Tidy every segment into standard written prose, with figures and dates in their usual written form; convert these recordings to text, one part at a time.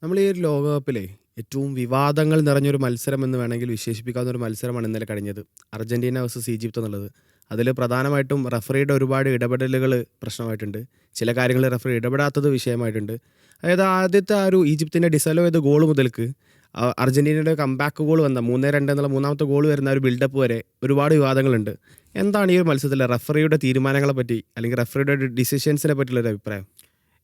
നമ്മൾ ഈ ഒരു ലോകകപ്പിലെ ഏറ്റവും വിവാദങ്ങൾ നിറഞ്ഞൊരു മത്സരം എന്ന് വേണമെങ്കിൽ വിശേഷിപ്പിക്കാവുന്ന ഒരു മത്സരമാണ് ഇന്നലെ കഴിഞ്ഞത്. അർജന്റീന വേഴ്സസ് ഈജിപ്ത് എന്നുള്ളത്. അതിൽ പ്രധാനമായിട്ടും റഫറിയുടെ ഒരുപാട് ഇടപെടലുകൾ പ്രശ്നമായിട്ടുണ്ട്. ചില കാര്യങ്ങൾ റഫറി ഇടപെടാത്തത് വിഷയമായിട്ടുണ്ട്. അതായത് ആദ്യത്തെ ആ ഒരു ഈജിപ്തിൻ്റെ ഡിസലോ ചെയ്ത ഗോൾ മുതൽക്ക് അർജന്റീനയുടെ കംബാക്ക് ഗോൾ വന്ന 3-2 എന്നുള്ള മൂന്നാമത്തെ ഗോൾ വരുന്ന ഒരു ബിൽഡപ്പ് വരെ ഒരുപാട് വിവാദങ്ങളുണ്ട്. എന്താണ് ഈ ഒരു മത്സരത്തിലെ റഫറിയുടെ തീരുമാനങ്ങളെ പറ്റി അല്ലെങ്കിൽ റഫറിയുടെ ഡിസിഷൻസിനെ പറ്റിയുള്ളൊരു അഭിപ്രായം?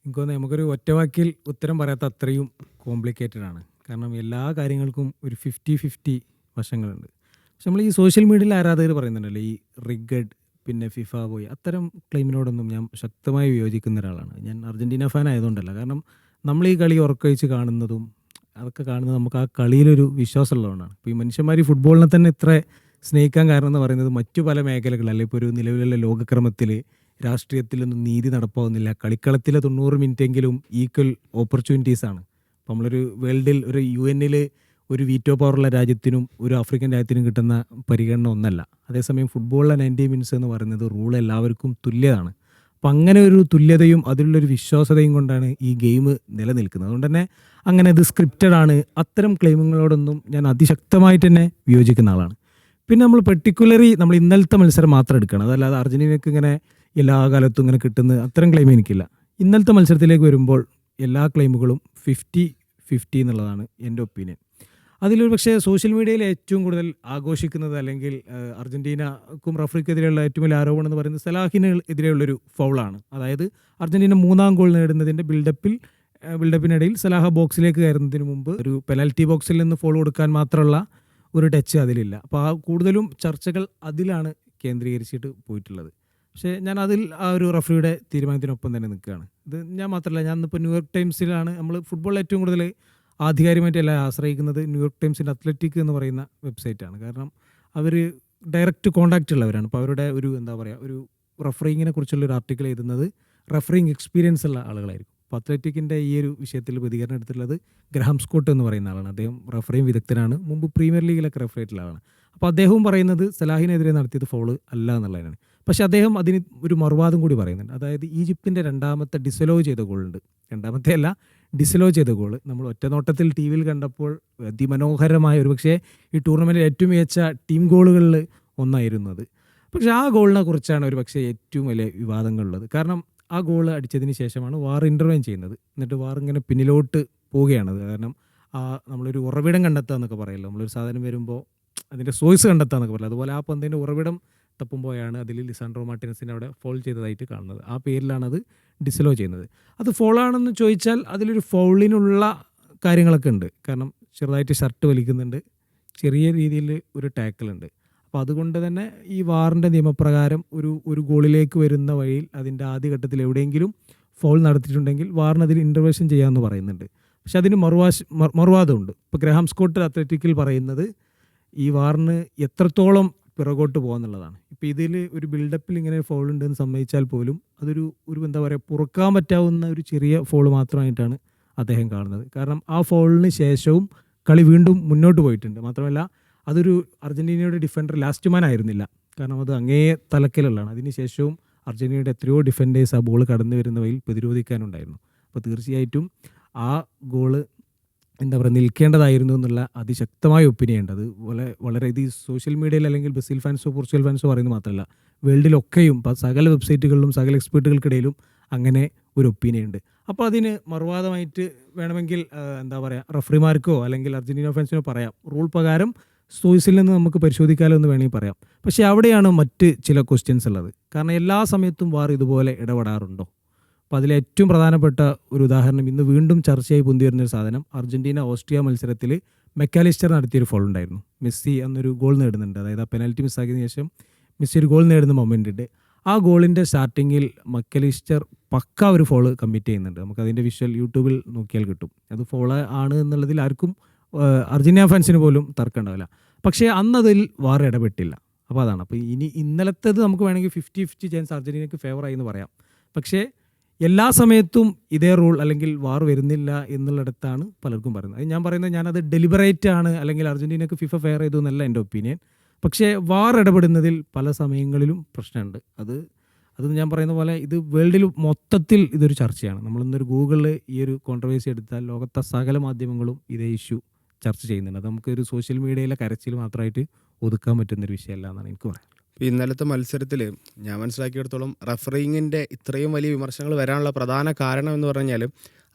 എനിക്ക് തോന്നുന്നു നമുക്കൊരു ഒറ്റവാക്കിൽ ഉത്തരം പറയാത്ത അത്രയും കോംപ്ലിക്കേറ്റഡ് ആണ്. കാരണം എല്ലാ കാര്യങ്ങൾക്കും ഒരു 50-50 വശങ്ങളുണ്ട്. പക്ഷെ നമ്മൾ ഈ സോഷ്യൽ മീഡിയയിൽ ആരാധകർ പറയുന്നുണ്ടല്ലോ ഈ റിഗഡ് പിന്നെ ഫിഫ പോയി അത്തരം ക്ലെയിമിനോടൊന്നും ഞാൻ ശക്തമായി വിയോജിക്കുന്ന ഒരാളാണ്. ഞാൻ അർജൻറ്റീന ഫാൻ ആയതുകൊണ്ടല്ല. കാരണം നമ്മൾ ഈ കളി ഉറക്കമൊഴിച്ച് കാണുന്നതും അതൊക്കെ കാണുന്നത് നമുക്ക് ആ കളിയിലൊരു വിശ്വാസമുള്ളതുകൊണ്ടാണ്. ഇപ്പോൾ ഈ മനുഷ്യന്മാർ ഈ ഫുട്ബോളിനെ തന്നെ ഇത്ര സ്നേഹിക്കാൻ കാരണം എന്ന് പറയുന്നത് മറ്റു പല മേഖലകൾ അല്ലെങ്കിൽ ഇപ്പോൾ ഒരു നിലവിലുള്ള ലോകക്രമത്തിൽ രാഷ്ട്രീയത്തിലൊന്നും നീതി നടപ്പാവുന്നില്ല. കളിക്കളത്തിലെ 90 മിനിറ്റെങ്കിലും ഈക്വൽ ഓപ്പർച്യൂണിറ്റീസാണ്. അപ്പോൾ നമ്മളൊരു വേൾഡിൽ ഒരു UN ഒരു വീറ്റോ പവറുള്ള രാജ്യത്തിനും ഒരു ആഫ്രിക്കൻ രാജ്യത്തിനും കിട്ടുന്ന പരിഗണന ഒന്നല്ല. അതേസമയം ഫുട്ബോളിലെ 90 മിനിറ്റ്സ് എന്ന് പറയുന്നത് റൂൾ എല്ലാവർക്കും തുല്യതാണ്. അപ്പം അങ്ങനെ ഒരു തുല്യതയും അതിലുള്ളൊരു വിശ്വാസതയും കൊണ്ടാണ് ഈ ഗെയിം നിലനിൽക്കുന്നത്. അതുകൊണ്ട് തന്നെ അങ്ങനെ ഇത് സ്ക്രിപ്റ്റഡ് ആണ് അത്തരം ക്ലെയിമുകളോടൊന്നും ഞാൻ അതിശക്തമായിട്ട് തന്നെ വിയോജിക്കുന്ന ആളാണ്. പിന്നെ നമ്മൾ നമ്മൾ ഇന്നലത്തെ മത്സരം മാത്രം എടുക്കണം. അതല്ലാതെ അർജന്റീനയ്ക്ക് ഇങ്ങനെ എല്ലാ കാലത്തും ഇങ്ങനെ കിട്ടുന്ന അത്തരം ക്ലെയിം എനിക്കില്ല. ഇന്നലത്തെ മത്സരത്തിലേക്ക് വരുമ്പോൾ എല്ലാ ക്ലെയിമുകളും 50-50 എന്നുള്ളതാണ് എൻ്റെ ഒപ്പീനിയൻ. അതിലൊരു പക്ഷേ സോഷ്യൽ മീഡിയയിൽ ഏറ്റവും കൂടുതൽ ആഘോഷിക്കുന്നത് അല്ലെങ്കിൽ അർജന്റീനക്കും റഫറിക്കെതിരെയുള്ള ഏറ്റവും വലിയ ആരോപണം എന്ന് പറയുന്നത് സലാഹിന് എതിരെയുള്ളൊരു ഫൗളാണ്. അതായത് അർജന്റീന 3-ാം ഗോൾ നേടുന്നതിൻ്റെ ബിൽഡപ്പിനിടയിൽ സലാഹ ബോക്സിലേക്ക് കയറുന്നതിന് മുമ്പ് ഒരു പെനാൽറ്റി ബോക്സിൽ നിന്ന് ഫോൾ കൊടുക്കാൻ മാത്രമുള്ള ഒരു ടച്ച് അതിലില്ല. അപ്പോൾ കൂടുതലും ചർച്ചകൾ അതിലാണ് കേന്ദ്രീകരിച്ചിട്ട് പോയിട്ടുള്ളത്. പക്ഷേ ഞാൻ അതിൽ ആ ഒരു റഫറിയുടെ തീരുമാനത്തിനൊപ്പം തന്നെ നിൽക്കുകയാണ്. ഇത് ഞാൻ മാത്രമല്ല, ഞാൻ ഇന്നിപ്പോൾ ന്യൂയോർക്ക് ടൈംസിലാണ് നമ്മൾ ഫുട്ബോളിൽ ഏറ്റവും കൂടുതൽ ആധികാരികമായിട്ട് എല്ലാം ആശ്രയിക്കുന്നത് ന്യൂയോർക്ക് ടൈംസിൻ്റെ അത്ലറ്റിക് എന്ന് പറയുന്ന വെബ്സൈറ്റാണ്. കാരണം അവർ ഡയറക്റ്റ് കോൺടാക്റ്റ് ഉള്ളവരാണ്. അപ്പോൾ അവരുടെ ഒരു ഒരു റഫറിങ്ങിനെ കുറിച്ചുള്ള ഒരു ആർട്ടിക്കിൾ എഴുതുന്നത് റഫറിങ് എക്സ്പീരിയൻസ് ഉള്ള ആളുകളായിരിക്കും. അപ്പോൾ അത്ലറ്റിക്കിൻ്റെ ഈ ഒരു വിഷയത്തിൽ പ്രതികരണം എടുത്തിട്ടുള്ളത് ഗ്രഹാം സ്കോട്ട് എന്ന് പറയുന്ന ആളാണ്. അദ്ദേഹം റഫറിയും വിദഗ്ധനാണ്, മുമ്പ് പ്രീമിയർ ലീഗിലൊക്കെ റഫർ ആയിട്ടുള്ള ആളാണ്. അപ്പോൾ അദ്ദേഹവും പറയുന്നത് സലാഹിനെതിരെ നടത്തിയത് ഫൗള് അല്ല എന്നുള്ളതാണ്. പക്ഷേ അദ്ദേഹം അതിന് ഒരു മറുവാദം കൂടി പറയുന്നുണ്ട്. അതായത് ഈജിപ്തിൻ്റെ രണ്ടാമത്തെ ഡിസലോ ചെയ്ത ഗോളുണ്ട്, രണ്ടാമത്തെ അല്ല ഡിസലോ ചെയ്ത ഗോൾ നമ്മൾ ഒറ്റനോട്ടത്തിൽ ടി വിയിൽ കണ്ടപ്പോൾ അതിമനോഹരമായ ഒരു പക്ഷേ ഈ ടൂർണമെൻറ്റിൽ ഏറ്റവും മികച്ച ടീം ഗോളുകളിൽ ഒന്നായിരുന്നത്. പക്ഷേ ആ ഗോളിനെ കുറിച്ചാണ് ഒരു പക്ഷേ ഏറ്റവും വലിയ വിവാദങ്ങളുള്ളത്. കാരണം ആ ഗോൾ അടിച്ചതിന് ശേഷമാണ് വാർ ഇൻ്റർവെൻ ചെയ്യുന്നത്. എന്നിട്ട് വാർ ഇങ്ങനെ പിന്നിലോട്ട് പോവുകയാണത്. കാരണം നമ്മളൊരു ഉറവിടം കണ്ടെത്തുക എന്നൊക്കെ പറയല്ലോ, നമ്മളൊരു സാധനം വരുമ്പോൾ അതിൻ്റെ സോഴ്സ് കണ്ടെത്തുക എന്നൊക്കെ പറയില്ല, അതുപോലെ ആ പന്തിൻ്റെ ഉറവിടം തപ്പുമ്പോഴാണ് അതിൽ ലിസാൻഡ്രോ മാർട്ടിനസിനെ അവിടെ ഫോൾ ചെയ്തതായിട്ട് കാണുന്നത്. ആ പേരിലാണ് അത് ഡിസലോ ചെയ്യുന്നത്. അത് ഫോളാണെന്ന് ചോദിച്ചാൽ അതിലൊരു ഫൗളിനുള്ള കാര്യങ്ങളൊക്കെ ഉണ്ട്. കാരണം ചെറുതായിട്ട് ഷർട്ട് വലിക്കുന്നുണ്ട്, ചെറിയ രീതിയിൽ ഒരു ടാക്കിളുണ്ട്. അപ്പോൾ അതുകൊണ്ട് തന്നെ ഈ വാറിൻ്റെ നിയമപ്രകാരം ഒരു ഗോളിലേക്ക് വരുന്ന വഴിയിൽ അതിൻ്റെ ആദ്യഘട്ടത്തിൽ എവിടെയെങ്കിലും ഫൗൾ നടത്തിയിട്ടുണ്ടെങ്കിൽ വാറിന് അതിൽ ഇൻ്റർവെൻഷൻ ചെയ്യാമെന്ന് പറയുന്നുണ്ട്. പക്ഷെ അതിന് മറുവാദമുണ്ട്. ഇപ്പോൾ ഗ്രഹാം സ്കോട്ട് അത്ലറ്റിക്കിൽ പറയുന്നത് ഈ വാറിന് എത്രത്തോളം പിറകോട്ട് പോകാന്നുള്ളതാണ്. ഇപ്പോൾ ഇതിൽ ഒരു ബിൽഡപ്പിൽ ഇങ്ങനെ ഫോൾ ഉണ്ടെന്ന് സമ്മതിച്ചാൽ പോലും അതൊരു പുറക്കാൻ പറ്റാവുന്ന ഒരു ചെറിയ ഫോൾ മാത്രമായിട്ടാണ് അദ്ദേഹം കാണുന്നത്. കാരണം ആ ഫോളിന് ശേഷവും കളി വീണ്ടും മുന്നോട്ട് പോയിട്ടുണ്ട്. മാത്രമല്ല അതൊരു അർജൻറ്റീനയുടെ ഡിഫൻഡർ ലാസ്റ്റ് മാൻ ആയിരുന്നില്ല, കാരണം അത് അങ്ങേ തലക്കലുള്ളതാണ്. അതിനുശേഷവും അർജൻറ്റീനയുടെ എത്രയോ ഡിഫൻഡേഴ്സ് ആ ബോൾ കടന്നു വരുന്ന വഴിയിൽ പ്രതിരോധിക്കാനുണ്ടായിരുന്നു. അപ്പോൾ തീർച്ചയായിട്ടും ആ ഗോള് നിൽക്കേണ്ടതായിരുന്നു എന്നുള്ള അതിശക്തമായ ഒപ്പീനിയൻ ഉണ്ട്. അത് വളരെ ഇത് സോഷ്യൽ മീഡിയയിൽ അല്ലെങ്കിൽ ബ്രസീൽ ഫാൻസോ പോർച്ചുഗൽ ഫാൻസോ പറയുന്നത് മാത്രമല്ല, വേൾഡിലൊക്കെയും സകല വെബ്സൈറ്റുകളിലും സകല എക്സ്പേർട്ടുകൾക്കിടയിലും അങ്ങനെ ഒരു ഒപ്പീനിയൻ ഉണ്ട്. അപ്പോൾ അതിന് മറുവാദമായിട്ട് വേണമെങ്കിൽ റഫറിമാർക്കോ അല്ലെങ്കിൽ അർജന്റീന ഫാൻസിനോ പറയാം, റൂൾ പ്രകാരം സോഴ്സിൽ നിന്ന് നമുക്ക് പരിശോധിക്കാമല്ലോ എന്ന് വേണമെങ്കിൽ പറയാം. പക്ഷേ അവിടെയാണ് മറ്റ് ചില ക്വസ്റ്റ്യൻസ് ഉള്ളത്. കാരണം എല്ലാ സമയത്തും വാർ ഇതുപോലെ ഇടപെടാറുണ്ടോ? അപ്പോൾ അതിലേറ്റവും പ്രധാനപ്പെട്ട ഒരു ഉദാഹരണം ഇന്ന് വീണ്ടും ചർച്ചയായി പൊന്തി വരുന്നൊരു സാധനം, അർജന്റീന ഓസ്ട്രിയ മത്സരത്തിൽ മെക്കാലിസ്റ്റർ നടത്തിയൊരു ഫോൾ ഉണ്ടായിരുന്നു. മെസ്സി അന്നൊരു ഗോൾ നേടുന്നുണ്ട്, അതായത് ആ പെനാൽറ്റി മിസ്സാക്കിയതിന് ശേഷം മെസ്സി ഒരു ഗോൾ നേടുന്ന മൊമെൻ്റ് ഉണ്ട്. ആ ഗോളിൻ്റെ സ്റ്റാർട്ടിങ്ങിൽ മെക്കാലിസ്റ്റർ പക്ക ഒരു ഫോള് കമ്മിറ്റ് ചെയ്യുന്നുണ്ട്. നമുക്കതിൻ്റെ വിഷ്വൽ യൂട്യൂബിൽ നോക്കിയാൽ കിട്ടും. അത് ഫോള് ആണ് എന്നുള്ളതിൽ ആർക്കും അർജന്റീന ഫാൻസിന് പോലും തർക്കമുണ്ടാവില്ല. പക്ഷേ അന്നതിൽ വാർ ഇടപെട്ടില്ല. അപ്പോൾ അതാണ്. അപ്പോൾ ഇന്നലത്തേത് നമുക്ക് വേണമെങ്കിൽ 50-50 ചാൻസ് അർജന്റീനയ്ക്ക് ഫേവറായി എന്ന് പറയാം. പക്ഷേ എല്ലാ സമയത്തും ഇതേ റൂൾ അല്ലെങ്കിൽ വാർ വരുന്നില്ല എന്നുള്ളിടത്താണ് പലർക്കും പറയുന്നത്. ഞാൻ പറയുന്നത് ഞാനത് ഡെലിബറേറ്റ് ആണ് അല്ലെങ്കിൽ അർജന്റീനയ്ക്ക് ഫിഫ ഫെയർ ചെയ്തു എന്നല്ല എൻ്റെ ഒപ്പീനിയൻ. പക്ഷേ വാർ ഇടപെടുന്നതിൽ പല സമയങ്ങളിലും പ്രശ്നമുണ്ട്. അത് ഞാൻ പറയുന്ന പോലെ ഇത് വേൾഡിൽ മൊത്തത്തിൽ ഇതൊരു ചർച്ചയാണ്. നമ്മളിന്നൊരു ഗൂഗിളിൽ ഈ ഒരു കോൺട്രവേഴ്സി എടുത്താൽ ലോകത്തെ സകല മാധ്യമങ്ങളും ഇതേ ഇഷ്യൂ ചർച്ച ചെയ്യുന്നുണ്ട്. അത് നമുക്കൊരു സോഷ്യൽ മീഡിയയിലെ കരച്ചിൽ മാത്രമായിട്ട് ഒതുക്കാൻ പറ്റുന്നൊരു വിഷയമല്ല എന്നാണ് എനിക്ക് പറയാം. ഇന്നലത്തെ മത്സരത്തിൽ ഞാൻ മനസ്സിലാക്കിയെടുത്തോളം റഫറിങ്ങിൻ്റെ ഇത്രയും വലിയ വിമർശനങ്ങൾ വരാനുള്ള പ്രധാന കാരണം എന്ന് പറഞ്ഞാൽ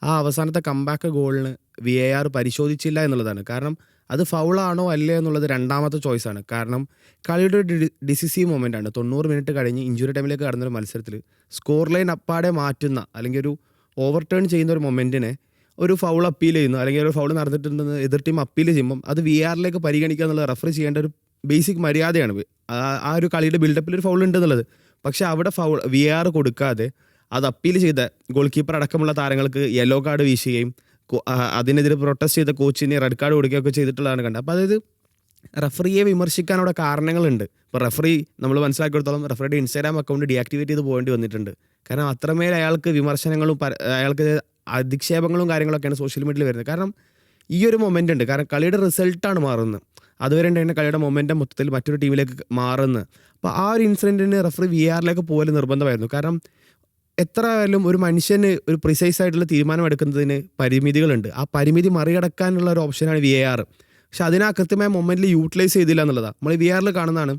ആ അവസാനത്തെ കംബാക്ക് ഗോളിന് VAR പരിശോധിച്ചില്ല എന്നുള്ളതാണ്. കാരണം അത് ഫൗളാണോ അല്ലേ എന്നുള്ളത് രണ്ടാമത്തെ ചോയ്സാണ്. കാരണം കളിയുടെ ഒരു ഡിസിസീവ് മൊമെൻ്റ് ആണ്. 90 മിനിറ്റ് കഴിഞ്ഞ് ഇഞ്ചുറി ടൈമിലേക്ക് കടന്നൊരു മത്സരത്തിൽ സ്കോർ ലൈൻ അപ്പാടെ മാറ്റുന്ന അല്ലെങ്കിൽ ഒരു ഓവർ ടേൺ ചെയ്യുന്ന ഒരു മൊമെൻറ്റിനെ ഒരു ഫൗൾ അപ്പീൽ ചെയ്യുന്നു അല്ലെങ്കിൽ ഒരു ഫൗൾ നടന്നിട്ടുണ്ടെന്ന് എതിർ ടീം അപ്പീൽ ചെയ്യുമ്പം അത് VARലേക്ക് പരിഗണിക്കുക എന്നുള്ളത് റഫറി ചെയ്യേണ്ട ഒരു ബേസിക് മര്യാദയാണ്. ആ ഒരു കളിയുടെ ബിൽഡപ്പിൽ ഒരു ഫൗൾ ഉണ്ടെന്നുള്ളത്. പക്ഷേ അവിടെ VAR കൊടുക്കാതെ അത് അപ്പീൽ ചെയ്ത ഗോൾ കീപ്പർ അടക്കമുള്ള താരങ്ങൾക്ക് യെല്ലോ കാർഡ് വീശുകയും അതിനെതിരെ പ്രൊട്ടസ്റ്റ് ചെയ്ത കോച്ചിന് റെഡ് കാർഡ് കൊടുക്കുകയൊക്കെ ചെയ്തിട്ടുള്ളതാണ് കണ്ടത്. അപ്പോൾ അതായത് റഫറിയെ വിമർശിക്കാൻ അവിടെ കാരണങ്ങളുണ്ട്. ഇപ്പോൾ റഫറി നമ്മൾ മനസ്സിലാക്കിയെടുത്തോളം റഫറിയുടെ ഇൻസ്റ്റാഗ്രാം അക്കൗണ്ട് ഡീആക്ടിവേറ്റ് ചെയ്ത് പോകേണ്ടി വന്നിട്ടുണ്ട്. കാരണം അത്രമേൽ അയാൾക്ക് വിമർശനങ്ങളും അയാൾക്ക് അധിക്ഷേപങ്ങളും കാര്യങ്ങളൊക്കെയാണ് സോഷ്യൽ മീഡിയയിൽ വരുന്നത്. കാരണം ഈ ഒരു മൊമെൻ്റ് ഉണ്ട്. കാരണം കളിയുടെ റിസൾട്ടാണ് മാറുന്നത്. അതുവരെ ഉണ്ടായിരുന്ന കളിയുടെ മൊമെൻ്റം മൊത്തത്തിൽ മറ്റൊരു ടീമിലേക്ക് മാറുന്നത്. അപ്പോൾ ആ ഒരു ഇൻസിഡൻറ്റിന് റഫറി VARലേക്ക് പോകൽ നിർബന്ധമായിരുന്നു. കാരണം എത്ര ആയാലും ഒരു മനുഷ്യന് ഒരു പ്രിസൈസ് ആയിട്ടുള്ള തീരുമാനം എടുക്കുന്നതിന് പരിമിതികളുണ്ട്. ആ പരിമിതി മറികടക്കാനുള്ള ഒരു ഓപ്ഷനാണ് VAR. പക്ഷെ അതിനെ കൃത്യമായ മൊമെൻറ്റിൽ യൂട്ടിലൈസ് ചെയ്തില്ല എന്നുള്ളതാണ്. നമ്മൾ VARൽ കാണുന്നതാണ്.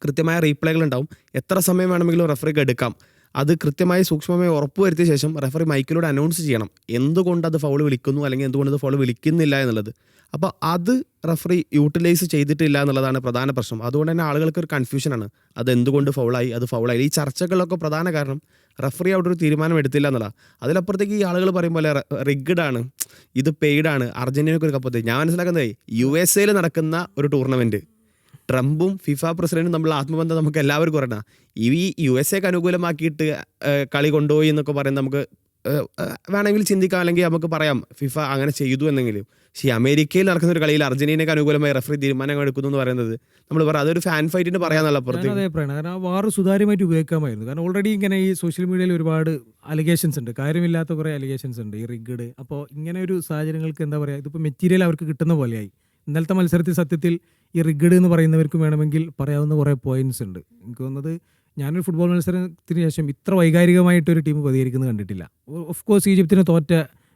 കൃത്യമായ റീപ്ലേകൾ ഉണ്ടാവും. എത്ര സമയം വേണമെങ്കിലും റഫറിക്ക് എടുക്കാം. അത് കൃത്യമായി സൂക്ഷ്മമായി ഉറപ്പുവരുത്തിയ ശേഷം റഫറി മൈക്കിലൂടെ അനൗൺസ് ചെയ്യണം എന്തുകൊണ്ട് അത് ഫൗൾ വിളിക്കുന്നു അല്ലെങ്കിൽ എന്തുകൊണ്ട് അത് ഫൗൾ വിളിക്കുന്നില്ല എന്നുള്ളത്. അപ്പോൾ അത് റഫറി യൂട്ടിലൈസ് ചെയ്തിട്ടില്ല എന്നുള്ളതാണ് പ്രധാന പ്രശ്നം. അതുകൊണ്ട് തന്നെ ആളുകൾക്ക് ഒരു കൺഫ്യൂഷനാണ്. അത് എന്തുകൊണ്ട് ഫൗളായി, അത് ഫൗളായി. ഈ ചർച്ചകളിലൊക്കെ പ്രധാന കാരണം റഫറി അവിടെ ഒരു തീരുമാനം എടുത്തില്ല എന്നുള്ളതാണ്. അതിലപ്പുറത്തേക്ക് ഈ ആളുകൾ പറയും പോലെ റിഗ്ഡാണ്, ഇത് പെയ്ഡാണ്, അർജന്റീനയ്ക്ക് ഒരു കപ്പ്. ഞാൻ മനസ്സിലാക്കുന്നത് USA നടക്കുന്ന ഒരു ടൂർണമെൻറ്റ്, ട്രംപും ഫിഫ പ്രസിഡന്റും തമ്മിലുള്ള ആത്മബന്ധം നമുക്ക് എല്ലാവർക്കും അറിയണം. ഈ USA അനുകൂലമാക്കിയിട്ട് കളി കൊണ്ടുപോയി എന്നൊക്കെ പറയുന്നത് നമുക്ക് വേണമെങ്കിൽ ചിന്തിക്കാം, അല്ലെങ്കിൽ നമുക്ക് പറയാം ഫിഫ അങ്ങനെ ചെയ്തു എന്നെങ്കിലും. പക്ഷേ അമേരിക്കയിൽ നടക്കുന്ന ഒരു കളിയിൽ അർജന്റീനയ്ക്ക് അനുകൂലമായി റഫറി തീരുമാനങ്ങൾ എടുക്കുന്നു എന്ന് പറയുന്നത് നമ്മൾ പറയാം അതൊരു ഫാൻ ഫൈറ്റിന് പറയാന്നുള്ള അപ്പുറത്ത് കാരണം ആ വാർ സുതാര്യമായിട്ട് ഉപയോഗിക്കാമായിരുന്നു. കാരണം ഓൾറെഡി ഇങ്ങനെ ഈ സോഷ്യൽ മീഡിയയിൽ ഒരുപാട് അലിഗേഷൻസ് ഉണ്ട്, കാര്യമില്ലാത്ത കുറേ അലിഗേഷൻസ് ഉണ്ട്, ഈ റിഗ്ഡ്. അപ്പോൾ ഇങ്ങനെ ഒരു സാഹചര്യങ്ങൾക്ക് എന്താ പറയുക, ഇതിപ്പോൾ മെറ്റീരിയൽ അവർക്ക് കിട്ടുന്ന പോലെയായി. ഇന്നലത്തെ മത്സരത്തിൽ സത്യത്തിൽ ഈ റിഗ്ഡ് എന്ന് പറയുന്നവർക്ക് വേണമെങ്കിൽ പറയാവുന്ന കുറേ പോയിന്റ്സ് ഉണ്ട്. എനിക്ക് തോന്നുന്നത് ഞാനൊരു ഫുട്ബോൾ മത്സരത്തിന് ശേഷം ഇത്ര വൈകാരികമായിട്ടൊരു ടീം പ്രതികരിക്കുന്നത് കണ്ടിട്ടില്ല. ഓഫ് കോഴ്സ് ഈജിപ്തിന് തോറ്റ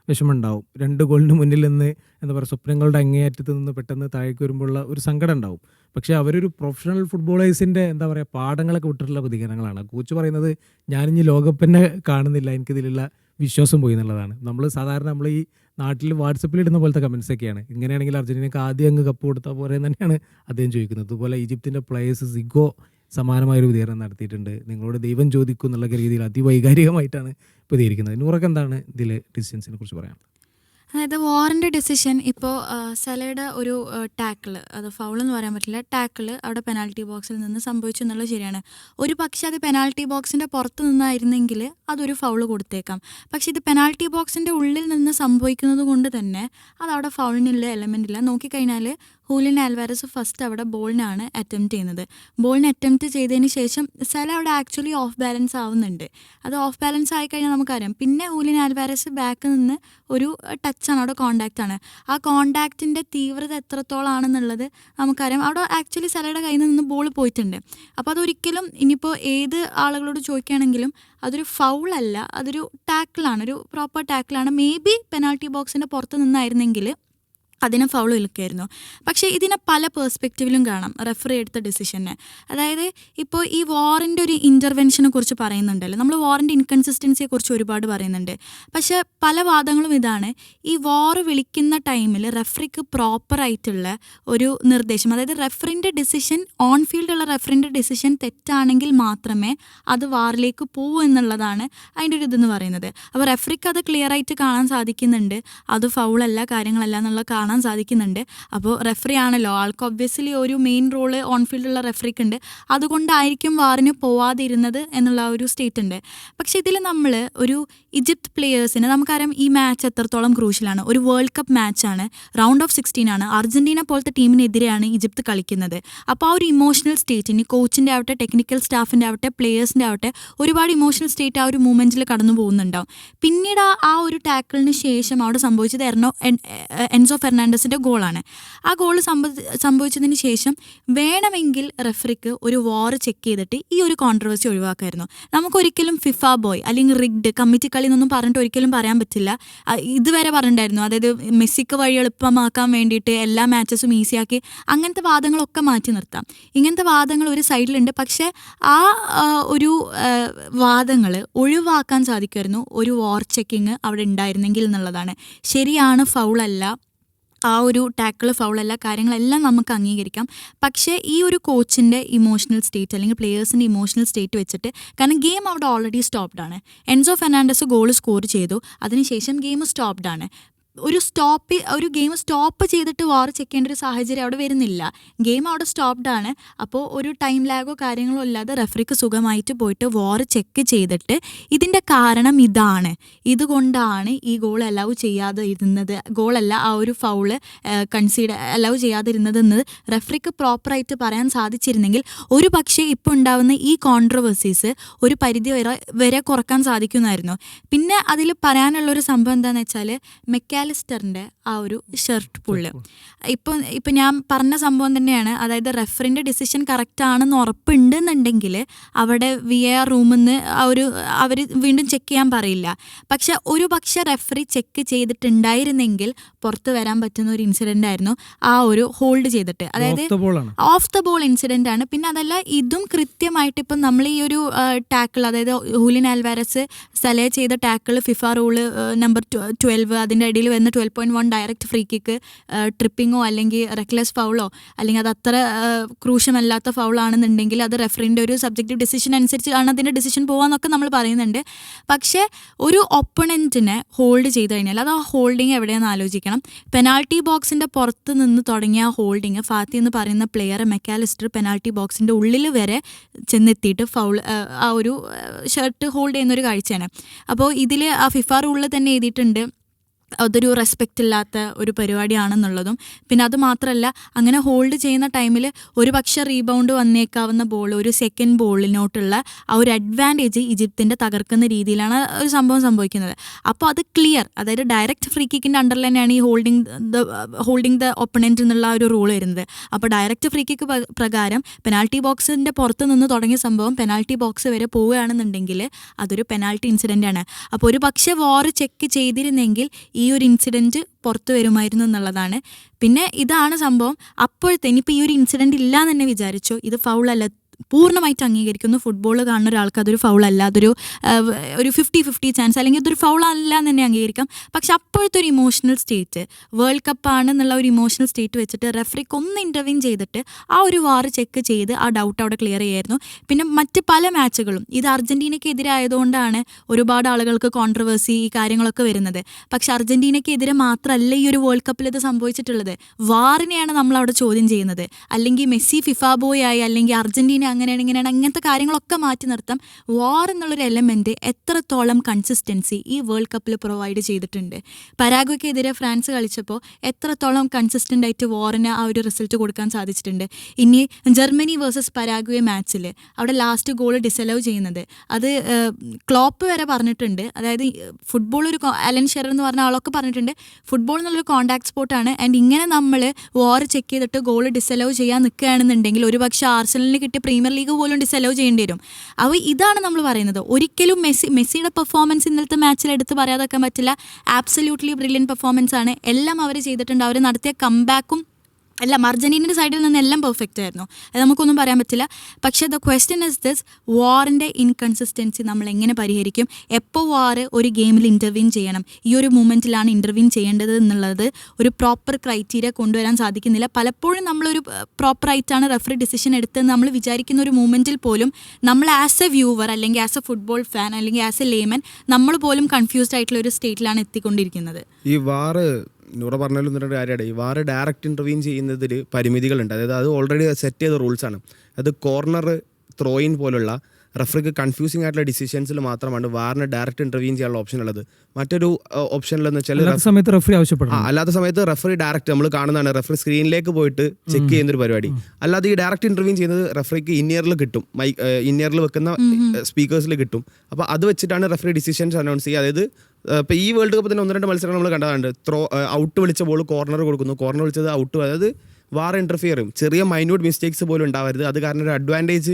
വിഷമമുണ്ടാവും. 2 ഗോളിന് മുന്നിൽ നിന്ന് എന്താ പറയുക, സ്വപ്നങ്ങളുടെ അങ്ങേയറ്റത്ത് നിന്ന് പെട്ടെന്ന് താഴേക്ക് വരുമ്പോഴുള്ള ഒരു സങ്കടം ഉണ്ടാവും. പക്ഷേ അവരൊരു പ്രൊഫഷണൽ ഫുട്ബോളേഴ്സിൻ്റെ എന്താ പറയുക പാഠങ്ങളൊക്കെ വിട്ടിട്ടുള്ള പ്രതികരണങ്ങളാണ്. കോച്ച് പറയുന്നത് ഞാനിനി ലോകകപ്പിനെ കാണുന്നില്ല, എനിക്കിതിലുള്ള വിശ്വാസം പോയി എന്നുള്ളതാണ്. നമ്മൾ ഈ നാട്ടിൽ വാട്സപ്പിൽ ഇടുന്ന പോലത്തെ കമൻസൊക്കെയാണ്. ഇങ്ങനെയാണെങ്കിൽ അർജന്റീനക്ക് ആദ്യം അങ്ങ് കപ്പ് കൊടുത്താൽ പോരെ തന്നെയാണ് അദ്ദേഹം ചോദിക്കുന്നത്. അതുപോലെ ഈജിപ്തിൻ്റെ പ്ലേയേഴ്സ് സിഗോ സമാനമായൊരു പ്രതികരണം നടത്തിയിട്ടുണ്ട്. നിങ്ങളോട് ദൈവം ചോദിക്കും എന്നുള്ള രീതിയിൽ അതിവൈകാരികമായിട്ടാണ് പ്രതികരിക്കുന്നത്. നൂറൊക്കെ എന്താണ് ഇതിലെ ഡിസിഷൻസിനെ കുറിച്ച് പറയാൻ? അതായത് വാറിൻ്റെ ഡിസിഷൻ ഇപ്പോൾ സലയുടെ ഒരു ടാക്കിൾ, അത് ഫൗളെന്ന് പറയാൻ പറ്റില്ല, ടാക്കിൾ അവിടെ പെനാൽറ്റി ബോക്സിൽ നിന്ന് സംഭവിച്ചു എന്നുള്ളത് ശരിയാണ്. ഒരു പക്ഷേ അത് പെനാൽറ്റി ബോക്സിൻ്റെ പുറത്ത് നിന്നായിരുന്നെങ്കിൽ അതൊരു ഫൗള് കൊടുത്തേക്കാം. പക്ഷേ ഇത് പെനാൽറ്റി ബോക്സിൻ്റെ ഉള്ളിൽ നിന്ന് സംഭവിക്കുന്നത് കൊണ്ട് തന്നെ അതവിടെ ഫൗളിനുള്ള എലമെൻ്റ് ഇല്ല. നോക്കിക്കഴിഞ്ഞാൽ ഹൂലിൻ ആൽവാരസ് ഫസ്റ്റ് അവിടെ ബോളിനാണ് അറ്റംപ്റ്റ് ചെയ്യുന്നത്. ബോളിന് അറ്റംപ്റ്റ് ചെയ്തതിന് ശേഷം സല അവിടെ ആക്ച്വലി ഓഫ് ബാലൻസ് ആവുന്നുണ്ട്. അത് ഓഫ് ബാലൻസ് ആയിക്കഴിഞ്ഞാൽ നമുക്കറിയാം. പിന്നെ ഹൂലിൻ ആൽവാരസ് ബാക്കിൽ നിന്ന് ഒരു ടച്ചാണ്, അവിടെ കോണ്ടാക്റ്റാണ്. ആ കോണ്ടാക്റ്റിൻ്റെ തീവ്രത എത്രത്തോളാണെന്നുള്ളത് നമുക്കറിയാം. അവിടെ ആക്ച്വലി സലയുടെ കയ്യിൽ നിന്ന് ബോൾ പോയിട്ടുണ്ട്. അപ്പോൾ അതൊരിക്കലും ഇനിയിപ്പോൾ ഏത് ആളുകളോട് ചോദിക്കുകയാണെങ്കിലും അതൊരു ഫൗളല്ല, അതൊരു ടാക്കിളാണ്, ഒരു പ്രോപ്പർ ടാക്കിളാണ്. മേ ബി പെനാൽറ്റി ബോക്സിൻ്റെ പുറത്ത് നിന്നായിരുന്നെങ്കിൽ അതിനെ ഫൗൾ വിളിക്കുമായിരുന്നു. പക്ഷേ ഇതിനെ പല പേഴ്സ്പെക്റ്റീവിലും കാണാം റെഫറി എടുത്ത ഡിസിഷനെ. അതായത് ഇപ്പോൾ ഈ വാറിൻ്റെ ഒരു ഇൻ്റർവെൻഷനെ കുറിച്ച് പറയുന്നുണ്ടല്ലോ, നമ്മൾ വാറിൻ്റെ ഇൻകൺസിസ്റ്റൻസിയെ കുറിച്ച് ഒരുപാട് പറയുന്നുണ്ട്. പക്ഷേ പല വാദങ്ങളും ഇതാണ്, ഈ വാർ വിളിക്കുന്ന ടൈമിൽ റെഫറിക്ക് പ്രോപ്പറായിട്ടുള്ള ഒരു നിർദ്ദേശം, അതായത് റെഫറിൻ്റെ ഡിസിഷൻ, ഓൺ ഫീൽഡുള്ള റെഫറിൻ്റെ ഡിസിഷൻ തെറ്റാണെങ്കിൽ മാത്രമേ അത് വാറിലേക്ക് പോകൂ എന്നുള്ളതാണ് അതിൻ്റെ ഒരു ഇതെന്ന് പറയുന്നത്. അപ്പോൾ റെഫറിക്ക് അത് ക്ലിയർ ആയിട്ട് കാണാൻ സാധിക്കുന്നുണ്ട്, അത് ഫൗളല്ല കാര്യങ്ങളല്ല എന്നുള്ള കാണാൻ സാധിക്കുന്നുണ്ട്. അപ്പോൾ റെഫറി ആണല്ലോ, ആൾക്ക് ഒബ്വിയസ്ലി ഒരു മെയിൻ റോള് ഓൺ ഫീൽഡുള്ള റെഫറിക്ക് ഉണ്ട്. അതുകൊണ്ടായിരിക്കും വാറിന് പോവാതിരുന്നത് എന്നുള്ള ഒരു സ്റ്റേറ്റ് ഉണ്ട്. പക്ഷേ ഇതിൽ നമ്മൾ ഒരു ഈജിപ്ത് പ്ലെയേഴ്സിന് നമുക്കറിയാം ഈ മാച്ച് എത്രത്തോളം ക്രൂഷ്യലാണ്. ഒരു വേൾഡ് കപ്പ് മാച്ചാണ്, റൗണ്ട് ഓഫ് 16 ആണ്. അർജന്റീന പോലത്തെ ടീമിനെതിരെയാണ് ഈജിപ്ത് കളിക്കുന്നത്. അപ്പോൾ ആ ഒരു ഇമോഷണൽ സ്റ്റേറ്റ്, ഇനി കോച്ചിൻ്റെ ആവട്ടെ, ടെക്നിക്കൽ സ്റ്റാഫിൻ്റെ ആവട്ടെ, പ്ലെയേഴ്സിൻ്റെ ആവട്ടെ, ഒരുപാട് ഇമോഷണൽ സ്റ്റേറ്റ് ആ ഒരു മൂമെൻറ്റിൽ കടന്നു പോകുന്നുണ്ടാവും. പിന്നീട് ആ ഒരു ടാക്കിളിന് ശേഷം അവിടെ സംഭവിച്ചത് എൻസോ ഫെർണാണ്ടസ് ഫെർണാണ്ടസിൻ്റെ ഗോളാണ്. ആ ഗോൾ സംഭവിച്ചതിന് ശേഷം വേണമെങ്കിൽ റെഫറിക്ക് ഒരു വാർ ചെക്ക് ചെയ്തിട്ട് ഈ ഒരു കോൺട്രവേഴ്സി ഒഴിവാക്കായിരുന്നു. നമുക്കൊരിക്കലും ഫിഫ ബോയ് അല്ലെങ്കിൽ റിഗ്ഡ് കമ്മിറ്റി കളി എന്നൊന്നും പറഞ്ഞിട്ട് ഒരിക്കലും പറയാൻ പറ്റില്ല. ഇതുവരെ പറഞ്ഞിട്ടുണ്ടായിരുന്നു, അതായത് മെസ്സിക്ക് വഴി എളുപ്പമാക്കാൻ വേണ്ടിയിട്ട് എല്ലാ മാച്ചസും ഈസിയാക്കി, അങ്ങനത്തെ വാദങ്ങളൊക്കെ മാറ്റി നിർത്താം. ഇങ്ങനത്തെ വാദങ്ങൾ ഒരു സൈഡിലുണ്ട്. പക്ഷേ ആ ഒരു വാദങ്ങൾ ഒഴിവാക്കാൻ സാധിക്കുമായിരുന്നു ഒരു വാർ ചെക്കിങ് അവിടെ ഉണ്ടായിരുന്നെങ്കിൽ എന്നുള്ളതാണ്. ശരിയാണ്, ഫൗളല്ല, ആ ഒരു ടാക്കിൾ ഫൗളല്ല, കാര്യങ്ങളെല്ലാം നമുക്ക് അംഗീകരിക്കാം. പക്ഷേ ഈ ഒരു കോച്ചിൻ്റെ ഇമോഷണൽ സ്റ്റേറ്റ് അല്ലെങ്കിൽ പ്ലേയേഴ്സിൻ്റെ ഇമോഷണൽ സ്റ്റേറ്റ് വെച്ചിട്ട്, കാരണം ഗെയിം അവിടെ ഓൾറെഡി സ്റ്റോപ്ഡ് ആണ്. എൻസോ ഫെർണാണ്ടസ് ഗോൾ സ്കോർ ചെയ്തു, അതിനുശേഷം ഗെയിം സ്റ്റോപ്ഡ് ആണ്. ഒരു ഗെയിം സ്റ്റോപ്പ് ചെയ്തിട്ട് വാർ ചെക്ക് ചെയ്യേണ്ട ഒരു സാഹചര്യം അവിടെ വരുന്നില്ല. ഗെയിം അവിടെ സ്റ്റോപ്ഡ് ആണ്. അപ്പോൾ ഒരു ടൈം ലാഗോ കാര്യങ്ങളോ ഇല്ലാതെ റെഫറിക്ക് സുഖമായിട്ട് പോയിട്ട് വാർ ചെക്ക് ചെയ്തിട്ട് ഇതിൻ്റെ കാരണം ഇതാണ്, ഇതുകൊണ്ടാണ് ഈ ഗോൾ അലൗ ചെയ്യാതെ ഇരുന്നത്, ഗോളല്ല ആ ഒരു ഫൗള് അലൗ ചെയ്യാതിരുന്നതെന്ന് റെഫറിക്ക് പ്രോപ്പറായിട്ട് പറയാൻ സാധിച്ചിരുന്നെങ്കിൽ ഒരു പക്ഷേ ഇപ്പോൾ ഉണ്ടാകുന്ന ഈ കോൺട്രവേഴ്സീസ് ഒരു പരിധി വരെ കുറക്കാൻ സാധിക്കുമായിരുന്നു. പിന്നെ അതിൽ പറയാനുള്ളൊരു സംഭവം എന്താണെന്ന് വെച്ചാൽ മെക്കാലിസ്റ്ററിൻ്റെ ആ ഒരു ഷർട്ട് പുള്ള്. ഇപ്പം ഞാൻ പറഞ്ഞ സംഭവം തന്നെയാണ്. അതായത് റെഫറിൻ്റെ ഡിസിഷൻ കറക്റ്റ് ആണെന്ന് ഉറപ്പുണ്ടെന്നുണ്ടെങ്കിൽ അവിടെ VAR റൂമിൽ നിന്ന് അവർ വീണ്ടും ചെക്ക് ചെയ്യാൻ പറയില്ല. പക്ഷെ ഒരു പക്ഷെ റെഫറി ചെക്ക് ചെയ്തിട്ടുണ്ടായിരുന്നെങ്കിൽ പുറത്ത് വരാൻ പറ്റുന്ന ഒരു ഇൻസിഡൻ്റ് ആയിരുന്നു ആ ഒരു ഹോൾഡ് ചെയ്തിട്ട്, അതായത് ഓഫ് ദ ബോൾ ഇൻസിഡൻ്റ് ആണ്. പിന്നെ അതല്ല, ഇതും കൃത്യമായിട്ട് ഇപ്പം നമ്മൾ ഈ ഒരു ടാക്കിൾ, അതായത് ഹൂലിൻ ആൽവാരസ് സലേ ചെയ്ത ടാക്കിൾ ഫിഫ റൂള് നമ്പർ 12, അതിൻ്റെ ഇടയിൽ വരുന്ന 12.1 ഡയറക്റ്റ് ഫ്രീ കിക്ക്, ട്രിപ്പിങ്ങോ അല്ലെങ്കിൽ റെക്ലെസ് ഫൗളോ അല്ലെങ്കിൽ അത് അത്ര ക്രൂഷ്യമല്ലാത്ത ഫൗളാണെന്നുണ്ടെങ്കിൽ അത് റെഫറിൻ്റെ ഒരു സബ്ജക്റ്റീവ് ഡിസിഷൻ അനുസരിച്ച് ആണ് അതിൻ്റെ ഡിസിഷൻ പോകാമെന്നൊക്കെ നമ്മൾ പറയുന്നുണ്ട്. പക്ഷേ ഒരു ഒപ്പണൻറ്റിനെ ഹോൾഡ് ചെയ്ത് കഴിഞ്ഞാൽ അത് ആ ഹോൾഡിങ് എവിടെയെന്ന് ആലോചിക്കണം. പെനാൾട്ടി ബോക്സിൻ്റെ പുറത്ത് നിന്ന് തുടങ്ങിയ ആ ഹോൾഡിങ്, ഫാത്തി എന്ന് പറയുന്ന പ്ലെയർ മെക്കാലിസ്റ്റർ പെനാൾട്ടി ബോക്സിൻ്റെ ഉള്ളിൽ വരെ ചെന്നെത്തിയിട്ട് ആ ഒരു ഷർട്ട് ഹോൾഡ് ചെയ്യുന്നൊരു കാഴ്ചയാണ്. അപ്പോൾ ഇതിൽ ആ ഫിഫ റൂളിൽ തന്നെ എഴുതിയിട്ടുണ്ട് അതൊരു റെസ്പെക്റ്റ് ഇല്ലാത്ത ഒരു പരിപാടിയാണെന്നുള്ളതും. പിന്നെ അത് മാത്രമല്ല, അങ്ങനെ ഹോൾഡ് ചെയ്യുന്ന ടൈമിൽ ഒരു പക്ഷേ റീബൗണ്ട് വന്നേക്കാവുന്ന ബോൾ, ഒരു സെക്കൻഡ് ബോളിനോട്ടുള്ള ആ ഒരു അഡ്വാൻറ്റേജ് ഈജിപ്തിൻ്റെ തകർക്കുന്ന രീതിയിലാണ് ഒരു സംഭവം സംഭവിക്കുന്നത്. അപ്പോൾ അത് ക്ലിയർ, അതായത് ഡയറക്റ്റ് ഫ്രീ കിക്കിൻ്റെ അണ്ടറിൽ തന്നെയാണ് ഈ ഹോൾഡിംഗ് ദ ഒപ്പണൻറ്റ് എന്നുള്ള ഒരു റൂൾ വരുന്നത്. അപ്പോൾ ഡയറക്റ്റ് ഫ്രീ കിക്ക് പ്രകാരം പെനാൾട്ടി ബോക്സിൻ്റെ പുറത്ത് നിന്ന് തുടങ്ങിയ സംഭവം പെനാൾട്ടി ബോക്സ് വരെ പോവുകയാണെന്നുണ്ടെങ്കിൽ അതൊരു പെനാൾട്ടി ഇൻസിഡൻ്റ് ആണ്. അപ്പോൾ ഒരു പക്ഷേ വാർ ചെക്ക് ചെയ്തിരുന്നെങ്കിൽ ഈ ഒരു ഇൻസിഡൻറ്റ് പുറത്തു വരുമായിരുന്നു എന്നുള്ളതാണ്. പിന്നെ ഇതാണ് സംഭവം. അപ്പോഴത്തെ ഇനിയിപ്പോൾ ഈ ഒരു ഇൻസിഡൻറ്റ് ഇല്ല എന്ന് തന്നെ വിചാരിച്ചു, ഇത് ഫൗളല്ല, പൂർണ്ണമായിട്ട് അംഗീകരിക്കുന്നു. ഫുട്ബോൾ കാണുന്ന ഒരാൾക്ക് അതൊരു ഫൗളല്ല, അതൊരു 50-50 ചാൻസ്, അല്ലെങ്കിൽ ഇതൊരു ഫൗളല്ല എന്ന് തന്നെ അംഗീകരിക്കാം. പക്ഷെ അപ്പോഴത്തെ ഒരു ഇമോഷണൽ സ്റ്റേറ്റ്, വേൾഡ് കപ്പാണെന്നുള്ള ഒരു ഇമോഷണൽ സ്റ്റേറ്റ് വെച്ചിട്ട് റെഫറിക്ക് ഒന്ന് ഇൻ്റർവ്യൂൻ ചെയ്തിട്ട് ആ ഒരു വാർ ചെക്ക് ചെയ്ത് ആ ഡൗട്ട് അവിടെ ക്ലിയർ ചെയ്യായിരുന്നു. പിന്നെ മറ്റ് പല മാച്ചുകളും, ഇത് അർജൻറ്റീനയ്ക്കെതിരായതുകൊണ്ടാണ് ഒരുപാട് ആളുകൾക്ക് കോൺട്രവേഴ്സി ഈ കാര്യങ്ങളൊക്കെ വരുന്നത്. പക്ഷെ അർജൻറ്റീനയ്ക്കെതിരെ മാത്രമല്ല ഈ ഒരു വേൾഡ് കപ്പിൽ ഇത് സംഭവിച്ചിട്ടുള്ളത്. വാറിനെയാണ് നമ്മളവിടെ ചോദ്യം ചെയ്യുന്നത്. അല്ലെങ്കിൽ മെസ്സി ഫിഫ ബോയ് ആയി, അല്ലെങ്കിൽ അർജൻറ്റീന അങ്ങനെയാണ് ഇങ്ങനെയാണ്, അങ്ങനത്തെ കാര്യങ്ങളൊക്കെ മാറ്റി നിർത്താം. വാർ എന്നുള്ളൊരു എലമെൻറ്റ് എത്രത്തോളം കൺസിസ്റ്റൻസി ഈ വേൾഡ് കപ്പിൽ പ്രൊവൈഡ് ചെയ്തിട്ടുണ്ട്. പരാഗ്വയ്ക്കെതിരെ ഫ്രാൻസ് കളിച്ചപ്പോൾ എത്രത്തോളം കൺസിസ്റ്റൻ്റ് ആയിട്ട് വാറിന് ആ ഒരു റിസൾട്ട് കൊടുക്കാൻ സാധിച്ചിട്ടുണ്ട്. ഇനി ജർമ്മനി വേഴ്സസ് പരാഗ്വേ മാച്ചിൽ അവിടെ ലാസ്റ്റ് ഗോൾ ഡിസലൗ ചെയ്യുന്നത് അത് ക്ലോപ്പ് വരെ പറഞ്ഞിട്ടുണ്ട്. അതായത് ഫുട്ബോൾ ഒരു അലൻ ഷെറർ എന്ന് പറഞ്ഞ ആളൊക്കെ പറഞ്ഞിട്ടുണ്ട് ഫുട്ബോൾ എന്നുള്ളൊരു കോൺടാക്ട് സ്പോർട്ടാണ്. ആൻഡ് ഇങ്ങനെ നമ്മൾ വാർ ചെക്ക് ചെയ്തിട്ട് ഗോൾ ഡിസലൗ ചെയ്യാൻ നിൽക്കുകയാണെന്നുണ്ടെങ്കിൽ ഒരുപക്ഷെ ആർസണലിന് കിട്ടിയ പ്രീമിയർ ലീഗ് പോലും ഡിസലൗ ചെയ്യേണ്ടി വരും. അപ്പോൾ ഇതാണ് നമ്മൾ പറയുന്നത്. ഒരിക്കലും മെസ്സിയുടെ പെർഫോമൻസ് ഇന്നലത്തെ മാച്ചിൽ എടുത്ത് പറയാതാക്കാൻ പറ്റില്ല. ആബ്സല്യൂട്ട്ലി ബ്രില്യൻ പെർഫോമൻസ് ആണ്. എല്ലാം അവർ ചെയ്തിട്ടുണ്ട്. അവർ നടത്തിയ കംബാക്കും എല്ലാം അർജൻറ്റീനയുടെ സൈഡിൽ നിന്ന് എല്ലാം പെർഫെക്റ്റ് ആയിരുന്നു, അത് നമുക്കൊന്നും പറയാൻ പറ്റില്ല. പക്ഷേ ദ ക്വസ്റ്റ്യൻ ഇസ് ദിസ്, വാറിൻ്റെ ഇൻകൺസിസ്റ്റൻസി നമ്മൾ എങ്ങനെ പരിഹരിക്കും? എപ്പോൾ വാർ ഒരു ഗെയിമിൽ ഇൻ്റർവ്യൂൻ ചെയ്യണം, ഈ ഒരു മൂമെൻറ്റിലാണ് ഇൻ്റർവ്യൂൻ ചെയ്യേണ്ടത് എന്നുള്ളത് ഒരു പ്രോപ്പർ ക്രൈറ്റീരിയ കൊണ്ടുവരാൻ സാധിക്കുന്നില്ല. പലപ്പോഴും നമ്മളൊരു പ്രോപ്പറായിട്ടാണ് റെഫറി ഡിസിഷൻ എടുത്തതെന്ന് നമ്മൾ വിചാരിക്കുന്ന ഒരു മൂമെൻറ്റിൽ പോലും നമ്മൾ ആസ് എ വ്യൂവർ അല്ലെങ്കിൽ ആസ് എ ഫുട്ബോൾ ഫാൻ അല്ലെങ്കിൽ ആസ് എ ലേമൻ നമ്മൾ പോലും കൺഫ്യൂസ്ഡ് ആയിട്ടുള്ള ഒരു സ്റ്റേറ്റിലാണ് എത്തിക്കൊണ്ടിരിക്കുന്നത്. ഈ വാറ് നൂറ പറഞ്ഞാലും ഒന്നൊരു കാര്യമാണ്, ഈ വാറ് ഡയറക്റ്റ് ഇൻ്റർവ്യൂൻ ചെയ്യുന്നതിൽ പരിമിതികളുണ്ട്. അതായത് അത് ഓൾറെഡി സെറ്റ് ചെയ്ത റൂൾസാണ്. അത് കോർണർ, ത്രോയിൻ പോലുള്ള റഫറിക്ക് കൺഫ്യൂസിംഗ് ആയിട്ടുള്ള ഡിസിഷൻസിൽ മാത്രമാണ് വാറിന് ഡയറക്റ്റ് ഇന്റർവ്യൂ ചെയ്യാനുള്ള ഓപ്ഷൻ ഉള്ളത്. മറ്റൊരു ഓപ്ഷനിലെന്ന് വെച്ചാൽ അല്ലാത്ത സമയത്ത് റെഫറി ആവശ്യപ്പെടണം. അല്ലാത്ത സമയത്ത് റഫറി ഡയറക്റ്റ് നമ്മൾ കാണുന്നതാണ്, റഫറി സ്ക്രീനിലേക്ക് പോയിട്ട് ചെക്ക് ചെയ്യുന്ന ഒരു പരിപാടി. അല്ലാതെ ഈ ഡയറക്റ്റ് ഇന്റർവ്യൂ ചെയ്യുന്നത് റഫറിക്ക് ഇന്നിയറിൽ കിട്ടും, ഇന്നിയറിൽ വെക്കുന്ന സ്പീക്കേഴ്സിൽ കിട്ടും. അപ്പോൾ അത് വെച്ചിട്ടാണ് റഫറി ഡിസിഷൻസ് അനൗൺസ് ചെയ്യുക. അതായത് ഇപ്പോൾ ഈ വേൾഡ് കപ്പിൽ തന്നെ 1-2 മത്സരങ്ങൾ നമ്മൾ കണ്ടതാണ്. ഔട്ട് വിളിച്ച ബോൾ കോർണർ കൊടുക്കുന്നു, കോർണർ വിളിച്ചത് ഔട്ട്. അതായത് വാർ ഇന്റർഫിയർ ചെയ്യും. ചെറിയ മൈന്യൂട്ട് മിസ്റ്റേക്സ് പോലും ഉണ്ടാവരുത്. അത് കാരണം ഒരു അഡ്വാൻറ്റേജ്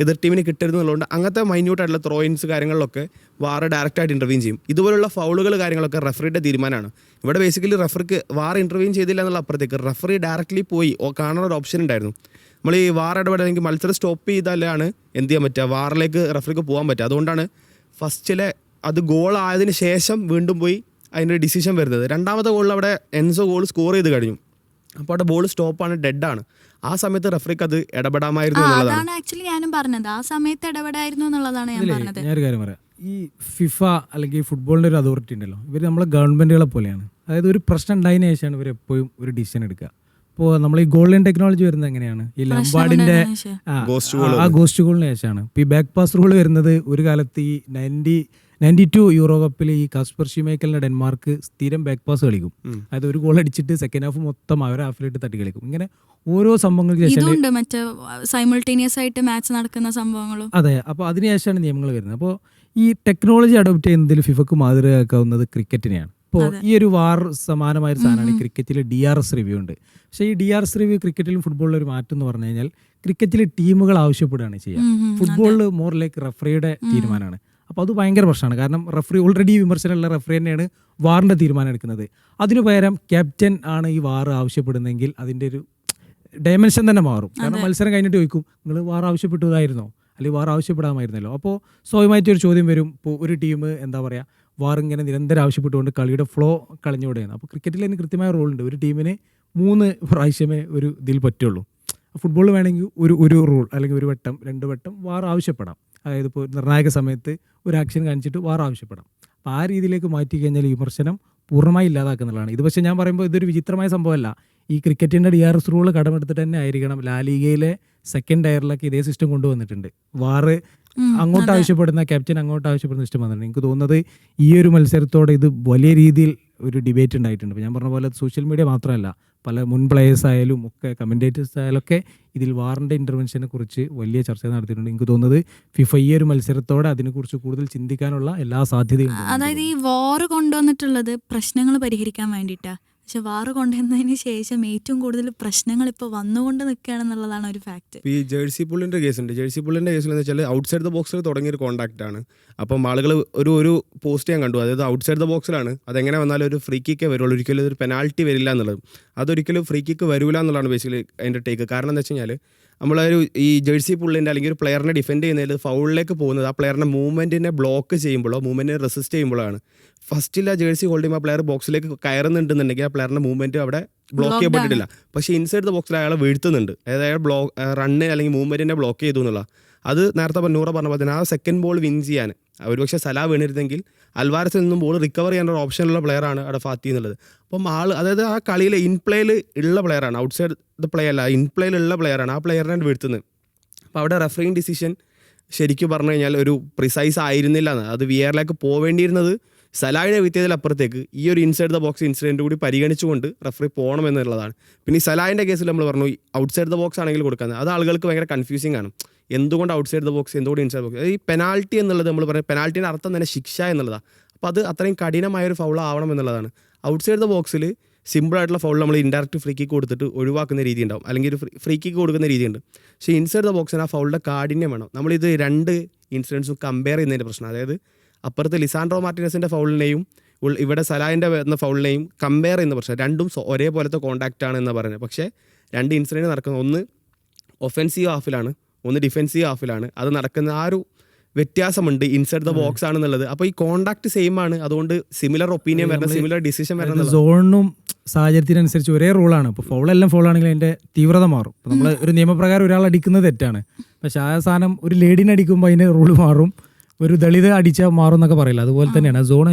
എതിർ ടീമിന് കിട്ടരുതെന്നുള്ളതുകൊണ്ട് അങ്ങനത്തെ മൈന്യൂട്ട് ആയിട്ടുള്ള ത്രോയിൻസ് കാര്യങ്ങളിലൊക്കെ വാർ ഡയറക്റ്റായിട്ട് ഇന്റർവ്യൂ ചെയ്യും. ഇതുപോലുള്ള ഫൗളുകൾ കാര്യങ്ങളൊക്കെ റഫറിയുടെ തീരുമാനമാണ്. ഇവിടെ ബേസിക്കലി റഫറിക്ക് വാർ ഇന്റർവ്യൂ ചെയ്തില്ല എന്നുള്ള അപ്പുറത്തേക്ക് റഫറി ഡയറക്റ്റ്ലി പോയി കാണാൻ ഒരു ഓപ്ഷൻ ഉണ്ടായിരുന്നു. നമ്മൾ ഈ വാർ ഇടപെടലെങ്കിൽ മത്സരം സ്റ്റോപ്പ് ചെയ്താലാണ് എന്ത് ചെയ്യാൻ പറ്റുക, വാറിലേക്ക് റഫറിക്ക് പോകാൻ പറ്റുക. അതുകൊണ്ടാണ് ഫസ്റ്റിലെ അത് ഗോൾ ആയതിനു ശേഷം വീണ്ടും പോയി അതിൻ്റെ ഡിസിഷൻ വരുന്നത്. രണ്ടാമത്തെ ഗോളിൽ അവിടെ എൻസോ ഗോൾ സ്കോർ ചെയ്ത് കഴിഞ്ഞു. അപ്പോൾ അവിടെ ബോൾ സ്റ്റോപ്പാണ്, ഡെഡാണ്. ആ സമയത്ത് റഫറിക്ക് അത് ഇടപെടാമായിരുന്നു എന്നുള്ളതാണ്. അതാണ് ആക്ച്വലി ഞാനും പറഞ്ഞത്, ആ സമയത്ത് ഇടപെടായിരുന്നു എന്നുള്ളതാണ് ഞാൻ പറഞ്ഞത്. ഞാനൊരു കാര്യം പറയാം, ഈ ഫിഫ അല്ലെങ്കിൽ ഫുട്ബോളിൻ്റെ ഒരു അതോറിറ്റി ഉണ്ടല്ലോ, ഇവർ നമ്മളെ ഗവൺമെൻറ്റുകളെ പോലെയാണ്. അതായത് ഒരു പ്രശ്നം ഉണ്ടായതിനു ശേഷമാണ് ഇവർ എപ്പോഴും ഒരു ഡിസിഷൻ എടുക്കുക. ഇപ്പോൾ നമ്മൾ ഈ ഗോൾഡൻ ടെക്നോളജി വരുന്നത് എങ്ങനെയാണ്, ഈ ലംബാർഡിൻ്റെ ആ ഗോസ്റ്റ് ഗോളിന് ശേഷമാണ്. ഇപ്പോൾ ഈ ബാക്ക് പാസ് റൂൾ വരുന്നത് ഒരു കാലത്ത് ഈ 92 യൂറോ കപ്പിൽ ഈ കാസ്പർ ഷിമേക്കലിൻ്റെ ഡെൻമാർക്ക് സ്ഥിരം ബാക്ക് പാസ് കളിക്കും. അതായത് ഒരു ഗോൾ അടിച്ചിട്ട് സെക്കൻഡ് ഹാഫ് മൊത്തം അവർ ഹാഫിലിട്ട് തട്ടി കളിക്കും. ഇങ്ങനെ ഓരോ സംഭവങ്ങൾക്ക് ശേഷം മറ്റേ സൈമൾട്ടേനിയസ് ആയിട്ട് മാച്ച് നടക്കുന്ന സംഭവങ്ങളും. അതെ, അപ്പോൾ അതിനുശേഷമാണ് നിയമങ്ങൾ വരുന്നത്. അപ്പോൾ ഈ ടെക്നോളജി അഡോപ്റ്റ് ചെയ്യുന്നതിൽ ഫിഫക്ക് മാതൃകയാക്കാവുന്നത് ക്രിക്കറ്റിനെയാണ്. ഇപ്പോൾ ഈ ഒരു വാർ സമാനമായ ഒരു സാധനമാണ് ക്രിക്കറ്റിൽ DRS റിവ്യൂ ഉണ്ട്. പക്ഷേ ഈ DRS റിവ്യൂ ക്രിക്കറ്റിലും ഫുട്ബോളിലും ഒരു മാറ്റം എന്ന് പറഞ്ഞു കഴിഞ്ഞാൽ ക്രിക്കറ്റിൽ ടീമുകൾ ആവശ്യപ്പെടുകയാണ് ചെയ്യുക, ഫുട്ബോളിൽ മോർ ലൈക്ക് റഫറിയുടെ തീരുമാനമാണ്. അപ്പോൾ അത് ഭയങ്കര പ്രശ്നമാണ്. കാരണം റഫറി ഓൾറെഡി വിമർശനമുള്ള റഫറി തന്നെയാണ് വാറിൻ്റെ തീരുമാനം എടുക്കുന്നത്. അതിനു പകരം ക്യാപ്റ്റൻ ആണ് ഈ വാർ ആവശ്യപ്പെടുന്നതെങ്കിൽ അതിൻ്റെ ഒരു ഡയമെൻഷൻ തന്നെ മാറും. കാരണം മത്സരം കഴിഞ്ഞിട്ട് ചോദിക്കും, നിങ്ങൾ വാർ ആവശ്യപ്പെട്ടതായിരുന്നോ, അല്ലെങ്കിൽ വാർ ആവശ്യപ്പെടാമായിരുന്നല്ലോ. അപ്പോൾ സ്വാഭാവികമായിട്ടൊരു ചോദ്യം വരും. ഇപ്പോൾ ഒരു ടീം എന്താ പറയുക, വാർ ഇങ്ങനെ നിരന്തരം ആവശ്യപ്പെട്ടുകൊണ്ട് കളിയുടെ ഫ്ലോ കളഞ്ഞുകൂടെയാണ്. അപ്പോൾ ക്രിക്കറ്റിൽ അതിന് കൃത്യമായ റോളുണ്ട്. ഒരു ടീമിന് 3 പ്രാവശ്യമേ ഒരു ഇതിൽ പറ്റുള്ളൂ. ഫുട്ബോളിൽ വേണമെങ്കിൽ ഒരു റൂൾ അല്ലെങ്കിൽ 1 വട്ടം 2 വട്ടം വാർ ആവശ്യപ്പെടാം. അതായത് ഇപ്പോൾ നിർണായക സമയത്ത് ഒരു ആക്ഷൻ കാണിച്ചിട്ട് വാർ ആവശ്യപ്പെടാം. അപ്പോൾ ആ രീതിയിലേക്ക് മാറ്റി കഴിഞ്ഞാൽ വിമർശനം പൂർണ്ണമായി ഇല്ലാതാക്കുന്നതാണ് ഇത്. പക്ഷേ ഞാൻ പറയുമ്പോൾ ഇതൊരു വിചിത്രമായ സംഭവമല്ല. ഈ ക്രിക്കറ്റിൻ്റെ DRS റൂൾ കടമെടുത്തിട്ട് തന്നെ ആയിരിക്കണം ലാലിഗയിലെ സെക്കൻഡ് ടയറിലൊക്കെ ഇതേ സിസ്റ്റം കൊണ്ടുവന്നിട്ടുണ്ട്. വാറ് അങ്ങോട്ട് ആവശ്യപ്പെടുന്ന ക്യാപ്റ്റൻ അങ്ങോട്ട് ആവശ്യപ്പെടുന്ന സിസ്റ്റം വന്നിട്ടുണ്ട്. എനിക്ക് തോന്നുന്നത് ഈ ഒരു മത്സരത്തോടെ ഇത് വലിയ രീതിയിൽ ഒരു ഡിബേറ്റ് ഉണ്ടായിട്ടുണ്ട്. അപ്പോൾ ഞാൻ പറഞ്ഞ പോലെ സോഷ്യൽ മീഡിയ മാത്രമല്ല, പല മുൻ പ്ലേയേഴ്സ് ആയാലും ഒക്കെ കമൻറ്റേറ്റേഴ്സ് ആയാലും ഒക്കെ ഇതിൽ വാറിൻ്റെ ഇൻ്റർവെൻഷനെ കുറിച്ച് വലിയ ചർച്ച നടത്തിയിട്ടുണ്ട്. എനിക്ക് തോന്നുന്നത് ഫിഫ ഈ ഒരു മത്സരത്തോടെ അതിനെക്കുറിച്ച് കൂടുതൽ ചിന്തിക്കാനുള്ള എല്ലാ സാധ്യതയും. അതായത് ഈ വാർ കൊണ്ടുവന്നിട്ടുള്ളത് പ്രശ്നങ്ങൾ പരിഹരിക്കാൻ വേണ്ടിയിട്ടാണ്. പക്ഷെ വാറ് കൊണ്ടുവന്നതിന് ശേഷം ഏറ്റവും കൂടുതൽ പ്രശ്നങ്ങൾ ഇപ്പോൾ വന്നുകൊണ്ട് നിൽക്കുകയാണെന്നുള്ളതാണ് ഒരു ഫാക്ട്. ഈ ജേഴ്സി പുള്ളിൻ്റെ കേസുണ്ട്. ജേഴ്സി പുള്ളിൻ്റെ കേസിൽ എന്ന് വെച്ചാൽ ഔട്ട്സൈഡ് ദ ബോക്സിൽ തുടങ്ങിയൊരു കോൺടാക്റ്റ് ആണ്. അപ്പം ആളുകൾ ഒരു പോസ്റ്റ് ഞാൻ കണ്ടു, അതായത് ഔട്ട്സൈഡ് ദ ബോക്സിലാണ്, അതെങ്ങനെ വന്നാലും ഒരു ഫ്രീ കിക്കേ വരുള്ളൂ, ഒരിക്കലും ഒരു പെനാൽറ്റി വരില്ല എന്നുള്ളത്. അതൊരിക്കലും ഫ്രീ കിക്ക് വരില്ല എന്നുള്ളതാണ് ബേസിക്കലി അതിൻ്റെ ടേക്ക്. കാരണം എന്താ വെച്ച് കഴിഞ്ഞാൽ നമ്മളൊരു ഈ ജേഴ്സി പുള്ളിൻ്റെ അല്ലെങ്കിൽ ഒരു പ്ലെയറിനെ ഡിഫെൻഡ് ചെയ്യുന്നതിൽ ഫൗളിലേക്ക് പോകുന്നത് ആ പ്ലെയറിൻ്റെ മൂവ്മെൻറ്റിനെ ബ്ലോക്ക് ചെയ്യുമ്പോഴോ മൂവ്മെൻറ്റിനെ റെസിസ്റ്റ് ചെയ്യുമ്പോഴാണ്. ഫസ്റ്റിൽ ആ ജേഴ്സി ഹോൾഡ് ചെയ്യുമ്പോൾ ആ പ്ലെയർ ബോക്സിലേക്ക് കയറുന്നുണ്ടെന്നുണ്ടെങ്കിൽ ആ പ്ലെയറിൻ്റെ മൂവ്മെൻറ്റ് അവിടെ ബ്ലോക്ക് ചെയ്യപ്പെട്ടിട്ടില്ല. പക്ഷേ ഇൻസൈഡ് ദ ബോക്സിൽ അയാൾ വീഴ്ത്തുന്നുണ്ട്. അതായത് അയാൾ റണ്ണ് അല്ലെങ്കിൽ മൂവ്മെൻറ്റിനെ ബ്ലോക്ക് ചെയ്തു എന്നുള്ള. അത് നേരത്തെ നൂറ പറഞ്ഞ പോലെ തന്നെ ആ സെക്കൻഡ് ബോൾ വിൻ ചെയ്യാൻ ഒരുപക്ഷെ സലാ വീണിരുന്നെങ്കിൽ അൽവാരസിൽ നിന്നും ബോൾ റിക്കവർ ചെയ്യാനുള്ള ഓപ്ഷനുള്ള പ്ലെയറാണ് അവിടെ ഫാത്തി എന്നുള്ളത്. അപ്പം അതായത് ആ കളിയിൽ ഇൻപ്ലേയിൽ ഉള്ള പ്ലെയറാണ്, ഔട്ട്സൈഡ് ദ പ്ലേ അല്ല, ഇൻപ്ലേയിലുള്ള പ്ലെയറാണ് ആ പ്ലെയറിനെ വീഴ്ത്തുന്നത്. അപ്പോൾ അവിടെ റഫറിങ് ഡിസിഷൻ ശരിക്കും പറഞ്ഞു കഴിഞ്ഞാൽ ഒരു പ്രിസൈസ് ആയിരുന്നില്ല എന്ന്. അത് VAR പോവേണ്ടിയിരുന്നത് സലാഹിനെ വിത്തിയതിലപ്പുറത്തേക്ക് ഈ ഒരു ഇൻസൈഡ് ദ ബോക്സ് ഇൻസിഡൻറ്റ് കൂടി പരിഗണിച്ചുകൊണ്ട് റഫറി പോകണം എന്നുള്ളതാണ്. പിന്നെ ഈ സലാഹിൻ്റെ കേസിൽ നമ്മൾ പറഞ്ഞു ഔട്ട്സൈഡ് ദ ബോക്സ് ആണെങ്കിൽ കൊടുക്കുന്നത്, അത് ആളുകൾക്ക് ഭയങ്കര കൺഫ്യൂസിങ് ആണ്. എന്തുകൊണ്ട് ഔട്ട്സൈഡ് ദ ബോക്സ്, എന്തുകൊണ്ട് ഇൻസൈഡ് ബോക്സ്? ഈ പെനാൽറ്റി എന്നുള്ളത് നമ്മൾ പറയും, പെനാൽറ്റീൻ്റെ അർത്ഥം തന്നെ ശിക്ഷ എന്നുള്ളതാണ്. അപ്പോൾ അത് അത്രയും കഠിനമായൊരു ഫൗൾ ആവണം എന്നുള്ളതാണ്. ഔട്ട്സൈഡ് ദ ബോക്സിൽ സിമ്പിളായിട്ടുള്ള ഫൗൾ നമ്മൾ ഇൻഡയറക്റ്റ് ഫ്രീ കിക്ക് കൊടുത്തിട്ട് ഒഴിവാക്കുന്ന രീതി ഉണ്ടാവും, അല്ലെങ്കിൽ ഒരു ഫ്രീ കിക്ക് കൊടുക്കുന്ന രീതിയുണ്ട്. പക്ഷേ ഇൻസൈഡ് ദ ബോക്സിന് ആ ഫൗളിൻ്റെ കാഠിന്യം വേണം. നമ്മളിത് 2 ഇൻസിഡൻസും കമ്പയർ ചെയ്യുന്നതിൻ്റെ പ്രശ്നം, അതായത് അപ്പുറത്ത് ലിസാൻഡ്രോ മാർട്ടിനസിൻ്റെ ഫൗളിനെയും ഇവിടെ സലാഹിൻ്റെ എന്ന ഫൗളിനെയും കമ്പയർ ചെയ്യുന്ന പ്രശ്നം. രണ്ടും ഒരേപോലത്തെ കോൺടാക്റ്റ് ആണ് എന്ന് പറയുന്നത്. പക്ഷേ 2 ഇൻസിഡൻറ്റ് നടക്കുന്നത്, ഒന്ന് ഒഫെൻസീവ് ഹാഫിലാണ്, ഒന്ന് ഡിഫെൻസീവ് ഹാഫിലാണ്. അത് നടക്കുന്ന ആ ഒരു വ്യത്യാസമുണ്ട് ഇൻസൈഡ് ദ ബോക്സ് ആണെന്നുള്ളത്. അപ്പോൾ ഈ കോൺടാക്ട് സെയിം ആണ്, അതുകൊണ്ട് സിമിലർ ഒപ്പീനിയൻ വരണം, സിമിലർ ഡിസിഷൻ വരണം. സോണിനും സാഹചര്യത്തിനനുസരിച്ച് ഒരേ റൂളാണ്. ഇപ്പോൾ ഫൗളെല്ലാം ഫൗളാണെങ്കിൽ അതിൻ്റെ തീവ്രത മാറും. ഇപ്പോൾ നമ്മൾ ഒരു നിയമപ്രകാരം ഒരാൾ അടിക്കുന്നത് തെറ്റാണ്, പക്ഷേ ആ സാധനം ഒരു ലേഡിനെ അടിക്കുമ്പോൾ അതിന് റൂൾ മാറും, ഒരു ദളിത് അടിച്ചാൽ മാറും എന്നൊക്കെ പറയില്ല. അതുപോലെ തന്നെയാണ് സോൺ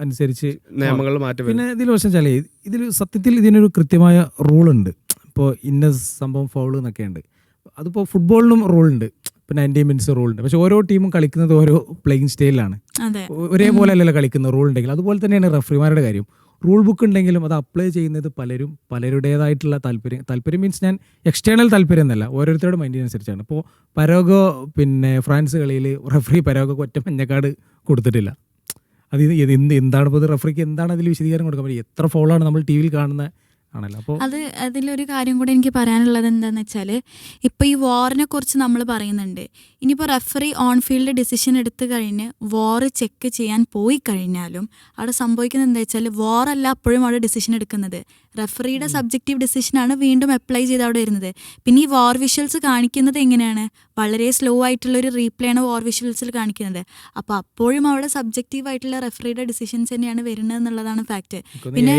അനുസരിച്ച് നിയമങ്ങൾ മാറ്റം. പിന്നെ ഇതിൽ പക്ഷേ വെച്ചാൽ ഇതിൽ സത്യത്തിൽ ഇതിനൊരു കൃത്യമായ റൂളുണ്ട്. ഇപ്പോൾ ഇന്ന സംഭവം ഫൗൾ എന്നൊക്കെ ഉണ്ട്. അതിപ്പോൾ ഫുട്ബോളിനും റൂളുണ്ട്. ഇപ്പോൾ 90 മിനിറ്റ്സ് റൂൾ ഉണ്ട്. പക്ഷേ ഓരോ ടീമും കളിക്കുന്നത് ഓരോ പ്ലേയിങ് സ്റ്റൈലിലാണ്. അതെ. ഒരേപോലെ അല്ലല്ലോ കളിക്കുന്നത് റൂൾ ഉണ്ടെങ്കിൽ. അതുപോലെ തന്നെയാണ് റഫറിമാരുടെ കാര്യം. റൂൾ ബുക്ക് ഉണ്ടെങ്കിലും അത് അപ്ലൈ ചെയ്യുന്നത് പലരുടേതായിട്ടുള്ള താല്പര്യം മീൻസ് ഞാൻ എക്സ്റ്റേണൽ താല്പര്യം എന്നല്ല, ഓരോരുത്തരുടെ മൈൻഡിന് അനുസരിച്ചാണ്. ഇപ്പോൾ പരോഗോ ഫ്രാൻസ് കളിയിൽ റഫറി പരോഗോക്ക് ഒറ്റ മഞ്ഞക്കാട് കൊടുത്തിട്ടില്ല. എന്താണ് ഇപ്പോൾ റഫറിക്ക് എന്താണ് അതിൽ വിശദീകരണം കൊടുക്കാൻ പറ്റും? എത്ര ഫോളാണ് നമ്മൾ ടി വിയിൽ കാണുന്നത് ആണല്ലോ. അപ്പോൾ അതിലൊരു കാര്യം കൂടെ എനിക്ക് പറയാനുള്ളത് എന്താണെന്ന് വെച്ചാൽ, ഇപ്പോൾ ഈ വാറിനെ കുറിച്ച് നമ്മൾ പറയുന്നുണ്ട്. ഇനിയിപ്പോൾ റെഫറി ഓൺ ഫീൽഡ് ഡിസിഷൻ എടുത്തു കഴിഞ്ഞ് വാർ ചെക്ക് ചെയ്യാൻ പോയി കഴിഞ്ഞാലും അവിടെ സംഭവിക്കുന്നത് എന്താ വെച്ചാൽ, വാറല്ല അപ്പോഴും അവിടെ ഡിസിഷൻ എടുക്കുന്നത്, റെഫറിയുടെ സബ്ജക്റ്റീവ് ഡിസിഷനാണ് വീണ്ടും അപ്ലൈ ചെയ്ത് അവിടെ വരുന്നത്. പിന്നെ ഈ വാർ വിഷ്വൽസ് കാണിക്കുന്നത് എങ്ങനെയാണ്? വളരെ സ്ലോ ആയിട്ടുള്ളൊരു റീപ്ലേ ആണ് വാർ വിഷ്വൽസിൽ കാണിക്കുന്നത്. അപ്പോൾ അപ്പോഴും അവിടെ സബ്ജക്റ്റീവ് ആയിട്ടുള്ള റെഫറിയുടെ ഡിസിഷൻസ് തന്നെയാണ് വരുന്നത് എന്നുള്ളതാണ് ഫാക്ട്. പിന്നെ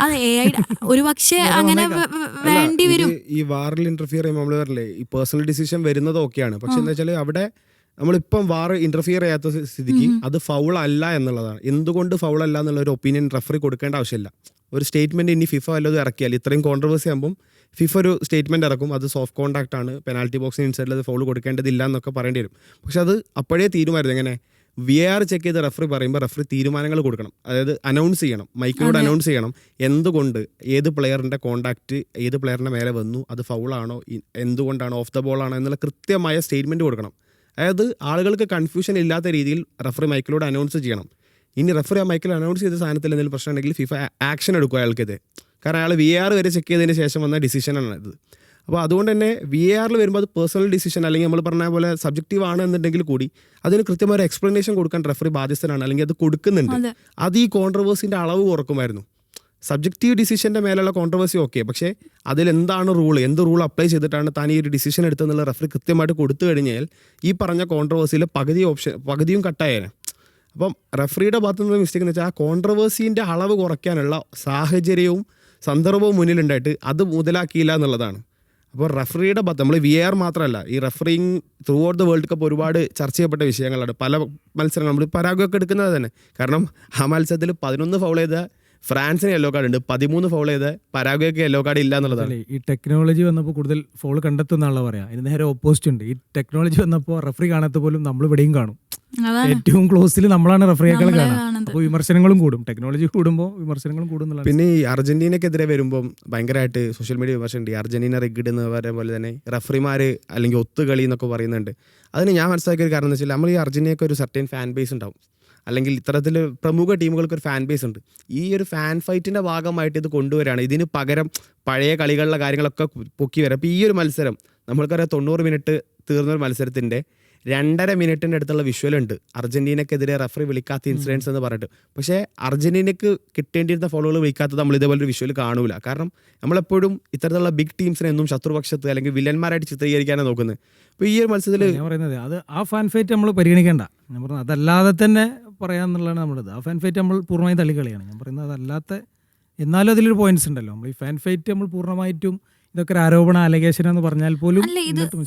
അതെ, AI ഒരു പക്ഷേ അങ്ങനെ വേണ്ടി വരും. ഈ വാറിൽ ഇന്റർഫിയർ ചെയ്യുമ്പോൾ നമ്മൾ പറഞ്ഞില്ലേ, ഈ പേഴ്സണൽ ഡിസിഷൻ വരുന്നത് ഓക്കെയാണ്. പക്ഷെ എന്താ വെച്ചാൽ അവിടെ നമ്മളിപ്പം വാർ ഇന്റർഫിയർ ചെയ്യാത്ത സ്ഥിതിക്ക് അത് ഫൗൾ അല്ല എന്നുള്ളതാണ്. എന്തുകൊണ്ട് ഫൗൾ അല്ല എന്നുള്ള ഒരു ഒപ്പീനിയൻ റെഫറി കൊടുക്കേണ്ട ആവശ്യമില്ല. ഒരു സ്റ്റേറ്റ്മെന്റ് ഇനി ഫിഫ വല്ലതും ഇറക്കിയാൽ, ഇത്രയും കോൺട്രവേഴ്സി ആകുമ്പം ഫിഫ ഒരു സ്റ്റേറ്റ്മെന്റ് ഇറക്കും, അത് സോഫ്റ്റ് കോൺടാക്ട് ആണ്, പെനാൽറ്റി ബോക്സിന് ഇൻസൈഡിൽ അത് ഫൗൾ കൊടുക്കേണ്ടതില്ല എന്നൊക്കെ പറയേണ്ടി വരും. പക്ഷെ അത് അപ്പോഴേ തീരുമാനം എങ്ങനെ VAR ചെക്ക് ചെയ്ത് റെഫറി പറയുമ്പോൾ റെഫറി തീരുമാനങ്ങൾ കൊടുക്കണം. അതായത് അനൗൺസ് ചെയ്യണം, മൈക്കിലൂടെ അനൗൺസ് ചെയ്യണം എന്തുകൊണ്ട്, ഏത് പ്ലെയറിൻ്റെ കോൺടാക്റ്റ് ഏത് പ്ലെയറിൻ്റെ മേലെ വന്നു, അത് ഫൗളാണോ, എന്തുകൊണ്ടാണോ, ഓഫ് ദ ബോൾ ആണോ എന്നുള്ള കൃത്യമായ സ്റ്റേറ്റ്മെൻറ്റ് കൊടുക്കണം. അതായത് ആളുകൾക്ക് കൺഫ്യൂഷൻ ഇല്ലാത്ത രീതിയിൽ റെഫറി മൈക്കിലൂടെ അനൗൺസ് ചെയ്യണം. ഇനി റെഫറി ആ മൈക്കിൽ അനൗൺസ് ചെയ്ത സാധനത്തിൽ എന്തെങ്കിലും പ്രശ്നം ഉണ്ടെങ്കിൽ ഫിഫ ആക്ഷൻ എടുക്കും അയാൾക്കിത്. കാരണം അയാൾ VAR വരെ ചെക്ക് ചെയ്തതിന് ശേഷം വന്ന ഡിസിഷനാണ് ഇത്. അപ്പോൾ അതുകൊണ്ട് തന്നെ VARൽ വരുമ്പോൾ അത് പേഴ്സണൽ ഡിസിഷൻ അല്ലെങ്കിൽ നമ്മൾ പറഞ്ഞ പോലെ സബ്ജക്റ്റീവ് ആണ് എന്നുണ്ടെങ്കിൽ കൂടി അതിന് കൃത്യമായ ഒരു എക്സ്പ്ലനേഷൻ കൊടുക്കാൻ റെഫറി ബാധ്യസ്ഥനാണ്, അല്ലെങ്കിൽ അത് കൊടുക്കുന്നുണ്ട്. അത് ഈ കോൺട്രവേഴ്സിൻ്റെ അളവ് കുറക്കുമായിരുന്നു. സബ്ജക്റ്റീവ് ഡിസിഷൻ്റെ മേലുള്ള കോൺട്രവേഴ്സി ഓക്കെ, പക്ഷേ അതിലെന്താണ് റൂൾ, എന്ത് റൂൾ അപ്ലൈ ചെയ്തിട്ടാണ് താൻ ഈ ഒരു ഡിസിഷൻ എടുത്തെന്നുള്ള റെഫറി കൃത്യമായിട്ട് കൊടുത്തു കഴിഞ്ഞാൽ ഈ പറഞ്ഞ കോൺട്രവേഴ്സിയിൽ പകുതിയും കട്ടായേനെ. അപ്പം റെഫറിയുടെ ഭാഗത്തു നിന്ന് മിസ്റ്റേക്ക് എന്ന് വെച്ചാൽ ആ കോൺട്രവേഴ്സീൻ്റെ അളവ് കുറയ്ക്കാനുള്ള സാഹചര്യവും സന്ദർഭവും മുന്നിലുണ്ടായിട്ട് അത് മുതലാക്കിയില്ല എന്നുള്ളതാണ്. അപ്പോൾ റെഫറിയുടെ ഭാഗത്ത് നമ്മൾ VAR മാത്രമല്ല, ഈ referring through out the world cup ഒരുപാട് ചർച്ച ചെയ്യപ്പെട്ട വിഷയങ്ങളാണ്. പല മത്സരങ്ങൾ നമ്മൾ പരാഗൊക്കെ എടുക്കുന്നത് തന്നെ. കാരണം ആ മത്സരത്തിൽ 11 ഫൗൾ ചെയ്ത ഫ്രാൻസിന് യെല്ലോ കാർഡ് ഉണ്ട്, 13 ഫൗൾ ചെയ്ത് പരാഗ്വേക്ക് യെല്ലോ കാർഡ് ഇല്ല എന്നുള്ളതാണ്. ഈ ടെക്നോളജി വന്നപ്പോൾ കൂടുതൽ ഫൗൾ കണ്ടെത്തുന്നാണല്ലോ പറയാം. ഇതിന് നേരെ ഓപ്പോസിറ്റ് ഉണ്ട്. ഈ ടെക്നോളജി വന്നപ്പോൾ റെഫറി കാണാത്ത പോലും നമ്മൾ ഇവിടെയും കാണും. ഏറ്റവും ക്ലോസിൽ നമ്മളാണ് റെഫറിയേക്കാൾ കാണുന്നത്. അപ്പോൾ വിമർശനങ്ങളും കൂടും, ടെക്നോളജി കൂടുമ്പോൾ വിമർശനങ്ങളും കൂടും. പിന്നെ ഈ അർജന്റീനക്കെതിരെ വരുമ്പോൾ ഭയങ്കരമായിട്ട് സോഷ്യൽ മീഡിയ വിമർശനമുണ്ട്. ഈ അർജന്റീന റിഗ്ഡ് എന്ന് പറയുന്ന പോലെ തന്നെ റെഫറിമാർ അല്ലെങ്കിൽ ഒത്തുകളി എന്നൊക്കെ പറയുന്നുണ്ട്. അതിന് ഞാൻ മനസ്സിലാക്കിയ ഒരു കാരണം എന്ന് വെച്ചാൽ നമ്മൾ ഈ അർജന്റീനയ്ക്ക് ഒരു സർട്ടൻ ഫാൻ ബേസ് ഉണ്ടാവും, അല്ലെങ്കിൽ ഇത്തരത്തിൽ പ്രമുഖ ടീമുകൾക്ക് ഒരു ഫാൻ ബേസ് ഉണ്ട്. ഈ ഒരു ഫാൻ ഫൈറ്റിൻ്റെ ഭാഗമായിട്ട് ഇത് കൊണ്ടുവരികയാണ്. ഇതിന് പകരം പഴയ കളികളിലെ കാര്യങ്ങളൊക്കെ പൊക്കി വരാം. അപ്പോൾ ഈ ഒരു മത്സരം നമ്മൾക്കറിയാം 90 മിനിറ്റ് തീർന്നൊരു മത്സരത്തിൻ്റെ 2.5 മിനിറ്റിൻ്റെ അടുത്തുള്ള വിഷ്വലുണ്ട് അർജന്റീനക്കെതിരെ റെഫറി വിളിക്കാത്ത ഇൻസിഡൻസ് എന്ന് പറഞ്ഞിട്ട്. പക്ഷേ അർജന്റീനയ്ക്ക് കിട്ടേണ്ടിയിരുന്ന ഫോളോകൾ വിളിക്കാത്തത് നമ്മൾ ഇതേപോലൊരു വിഷ്വൽ കാണൂല. കാരണം നമ്മളെപ്പോഴും ഇത്തരത്തിലുള്ള ബിഗ് ടീംസിനെ എന്നും ശത്രുപക്ഷത്ത് അല്ലെങ്കിൽ വില്ലന്മാരായിട്ട് ചിത്രീകരിക്കാനാണ് നോക്കുന്നത്. അപ്പോൾ ഈ ഒരു മത്സരത്തിൽ ഞാൻ പറയുന്നത് അത് ആ ഫാൻ ഫൈറ്റ് നമ്മൾ പരിഗണിക്കേണ്ട. ഞാൻ പറഞ്ഞത് അതല്ലാതെ തന്നെ പറയാമെന്നുള്ളതാണ് നമ്മളത്. ആ ഫാൻ ഫൈറ്റ് നമ്മൾ പൂർണ്ണമായി തള്ളിക്കളിയാണ്. ഞാൻ പറയുന്നത് അതല്ലാത്ത എന്നാലും അതിലൊരു പോയിന്റ്സ് ഉണ്ടല്ലോ. നമ്മൾ ഈ ഫാൻ ഫൈറ്റ് നമ്മൾ പൂർണ്ണമായിട്ടും ഇതൊക്കെ ഒരു ആരോപണ അലഗേഷൻ എന്ന് പറഞ്ഞാൽ പോലും അല്ല,